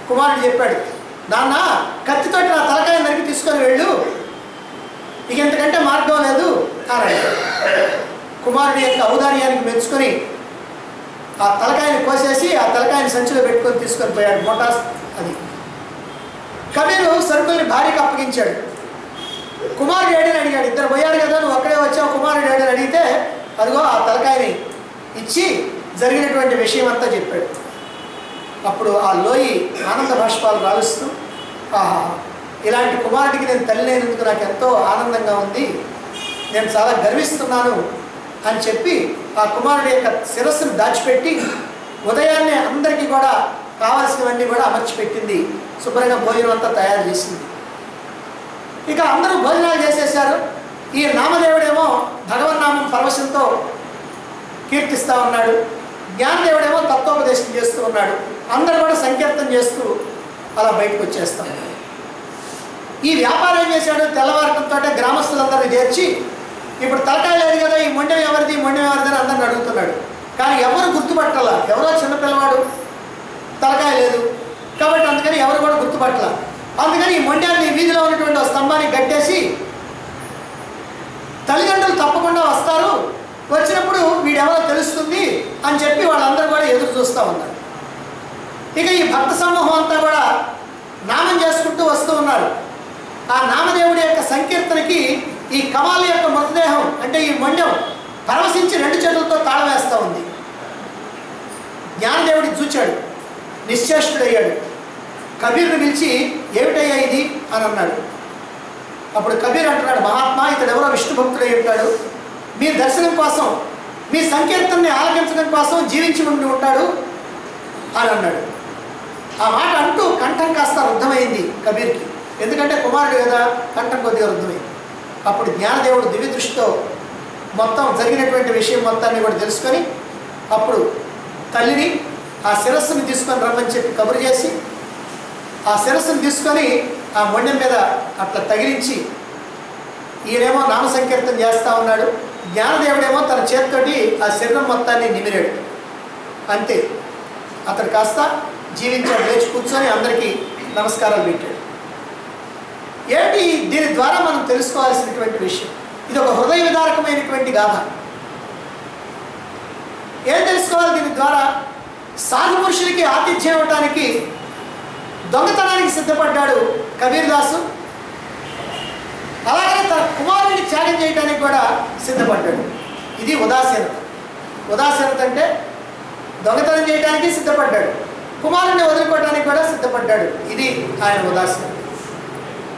Speaker 1: కుమారుడు చెప్పాడు, నాన్న కత్తితోటి నా తలకాయ నరికి తీసుకొని వెళ్ళు, ఇక ఎంతకంటే మార్గం లేదు అన్నాడు. కుమారుడి యొక్క ఔదార్యానికి మెచ్చుకొని ఆ తలకాయని కోసేసి ఆ తలకాయని సంచిలో పెట్టుకొని తీసుకొని పోయాడు మోటార్. అది కబీరు సరుకుల్ని భార్యకి అప్పగించాడు. కుమారుడు ఏడని అడిగాడు, ఇద్దరు పోయాడు కదా, నువ్వు అక్కడే వచ్చావు, కుమారుడు ఏడని అడిగితే అదిగో ఆ తలకాయని ఇచ్చి జరిగినటువంటి విషయం అంతా చెప్పాడు. అప్పుడు ఆ లోయి ఆనంద బాష్పాలు రాలుస్తూ, ఆహా ఇలాంటి కుమారుడికి నేను తల్లినైనందుకు నాకు ఎంతో ఆనందంగా ఉంది, నేను చాలా గర్విస్తున్నాను అని చెప్పి ఆ కుమారుడి యొక్క శిరస్సును దాచిపెట్టి ఉదయాన్నే అందరికీ కూడా కావాల్సినవన్నీ కూడా అమర్చిపెట్టింది. శుభ్రంగా భోజనం అంతా తయారు చేసింది. ఇక అందరూ భోజనాలు చేసేసారు. ఈ నామదేవుడేమో భగవన్నామం పరవశంతో కీర్తిస్తూ ఉన్నాడు, జ్ఞానదేవుడేమో తత్వోపదేశం చేస్తూ ఉన్నాడు. అందరూ కూడా సంకీర్తన చేస్తూ అలా బయటకు వచ్చేస్తాం. ఈ వ్యాపారం ఏం చేశాడు, తెల్లవారకంతో గ్రామస్తులందరినీ చేర్చి ఇప్పుడు తలకాయ లేదు కదా, ఈ మొండెం ఎవరిది మొండెం ఎవరిది అని అందరిని అడుగుతున్నాడు. కానీ ఎవరు గుర్తుపట్టాల, ఎవరో చిన్నపిల్లవాడు తలకాయ లేదు కాబట్టి అందుకని ఎవరు కూడా గుర్తుపట్టాల. అందుకని ఈ మొండ్యాన్ని వీధిలో ఉన్నటువంటి స్తంభానికి కట్టేసి తల్లిదండ్రులు తప్పకుండా వస్తారు, వచ్చినప్పుడు వీడెవరో తెలుస్తుంది అని చెప్పి వాళ్ళందరూ కూడా ఎదురు చూస్తూ ఉన్నారు. ఇక ఈ భక్త సమూహం అంతా కూడా నామం చేసుకుంటూ వస్తూ ఉన్నారు. ఆ నామదేవుడి యొక్క సంకీర్తనకి ఈ కమాల యొక్క మృతదేహం అంటే ఈ మొండెం పరవశించి 2 చేతులతో తాళం వేస్తూ ఉంది. జ్ఞానదేవుడికి చూచాడు, నిశ్చేష్టుడయ్యాడు. కబీర్ని పిలిచి ఏమిటయ్యా ఇది అని అన్నాడు. అప్పుడు కబీర్ అంటున్నాడు, మహాత్మా ఇతడు ఎవరో విష్ణు భక్తుడై ఉంటాడు, మీ దర్శనం కోసం మీ సంకీర్తనని ఆలకించడం కోసం జీవించి ఉండి ఉంటాడు అని అన్నాడు. ఆ మాట అంటూ కంఠం కాస్త రుద్ధమైంది కబీర్కి, ఎందుకంటే కుమారుడు కదా, కంఠం కొద్దిగా రుద్ధమైంది. అప్పుడు జ్ఞానదేవుడు దివ్య దృష్టితో మొత్తం జరిగినటువంటి విషయం మొత్తాన్ని కూడా తెలుసుకొని అప్పుడు తల్లిని ఆ శిరస్సుని తీసుకొని రమ్మని చెప్పి కబురు చేసి ఆ శిరస్సును తీసుకొని ఆ మొండెం మీద అట్లా తగిలించి ఈయనేమో నామ సంకీర్తన చేస్తూ ఉన్నాడు, జ్ఞానదేవుడేమో తన చేతితోటి ఆ శరీరం మొత్తాన్ని నిమిరాడు. అంతే, అతడు కాస్త జీవించాడు, లేచి కూర్చొని అందరికీ నమస్కారాలు పెట్టాడు. ఏంటి దీని ద్వారా మనం తెలుసుకోవాల్సినటువంటి విషయం, ఇది ఒక హృదయ విదారకమైనటువంటి గాథ. ఏం తెలుసుకోవాలి దీని ద్వారా? సాధు పురుషులకి ఆతిథ్యం ఇవ్వటానికి దొంగతనానికి సిద్ధపడ్డాడు కబీర్ దాసు, అలాగే తన కుమారుడిని త్యాగం చేయడానికి కూడా సిద్ధపడ్డాడు. ఇది ఉదాసీనత. ఉదాసీనత అంటే దొంగతనం చేయడానికి సిద్ధపడ్డాడు, కుమారుడిని వదులుకోవడానికి కూడా సిద్ధపడ్డాడు. ఇది ఆయన ఉదాసీనత.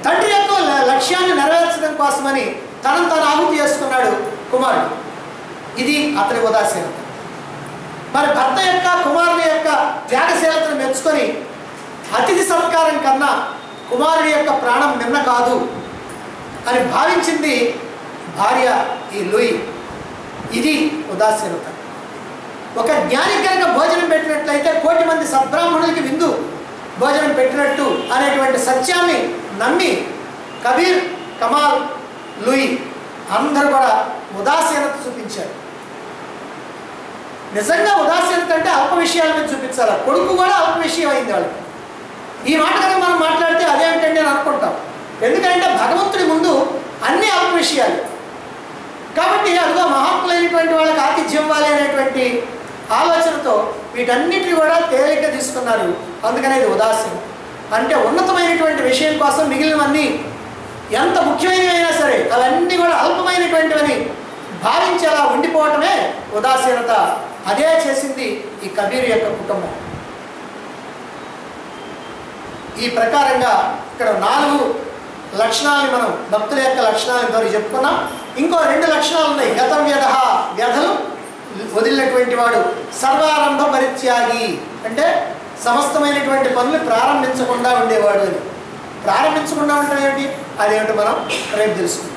Speaker 1: తండ్రి యొక్క లక్ష్యాన్ని నెరవేర్చడం కోసమని తనను తాను ఆహుతి చేసుకున్నాడు కుమారుడు. ఇది అతని ఉదాసీనత. మరి భర్త యొక్క కుమారుని యొక్క త్యాగశీలతను మెచ్చుకొని అతిథి సత్కారం కన్నా కుమారుడి యొక్క ప్రాణం నిన్న కాదు అని భావించింది భార్య ఈ లూయి. ఇది ఉదాసీనత. ఒక జ్ఞానికి కనుక భోజనం పెట్టినట్లయితే 1,000,000 మంది సద్బ్రాహ్మణులకి విందు భోజనం పెట్టినట్టు అనేటువంటి సత్యాన్ని నమ్మి కబీర్, కమాల్, లూయి అందరూ కూడా ఉదాసీనత చూపించారు. నిజంగా ఉదాసీనత అంటే అల్ప విషయాల మీద చూపించాలి. కొడుకు కూడా అల్ప విషయం అయింది వాళ్ళకి. ఈ మాట కనుక మనం మాట్లాడితే అదేమిటండి అని అనుకుంటాం, ఎందుకంటే భగవంతుడి ముందు అన్ని అల్ప విషయాలు. కాబట్టి అదిగో మహాత్ములైనటువంటి వాళ్ళకి ఆతిథ్యం ఇవ్వాలి అనేటువంటి ఆలోచనతో వీటన్నిటిని కూడా తేలిక తీసుకున్నారు. అందుకనే ఇది ఉదాసీనం. అంటే ఉన్నతమైనటువంటి విషయం కోసం మిగిలినవన్నీ ఎంత ముఖ్యమైనవైనా సరే అవన్నీ కూడా అల్పమైనటువంటివని భావించేలా ఉండిపోవటమే ఉదాసీనత. అదే చేసింది ఈ కబీర్ యొక్క కుటుంబం. ఈ ప్రకారంగా ఇక్కడ 4 లక్షణాలని మనం భక్తుల యొక్క లక్షణాలను ద్వారా చెప్పుకున్నాం. ఇంకో 2 లక్షణాలు ఉన్నాయి. గతం వ్యధ, వ్యధలు వదిలినటువంటి వాడు. సర్వారంభ పరిత్యాగి అంటే సమస్తమైనటువంటి పనులు ప్రారంభించకుండా ఉండేవాడు అని. ప్రారంభించకుండా ఉండడం ఏమిటి, అదేమిటి మనం రేపు తెలుసుకుందాం.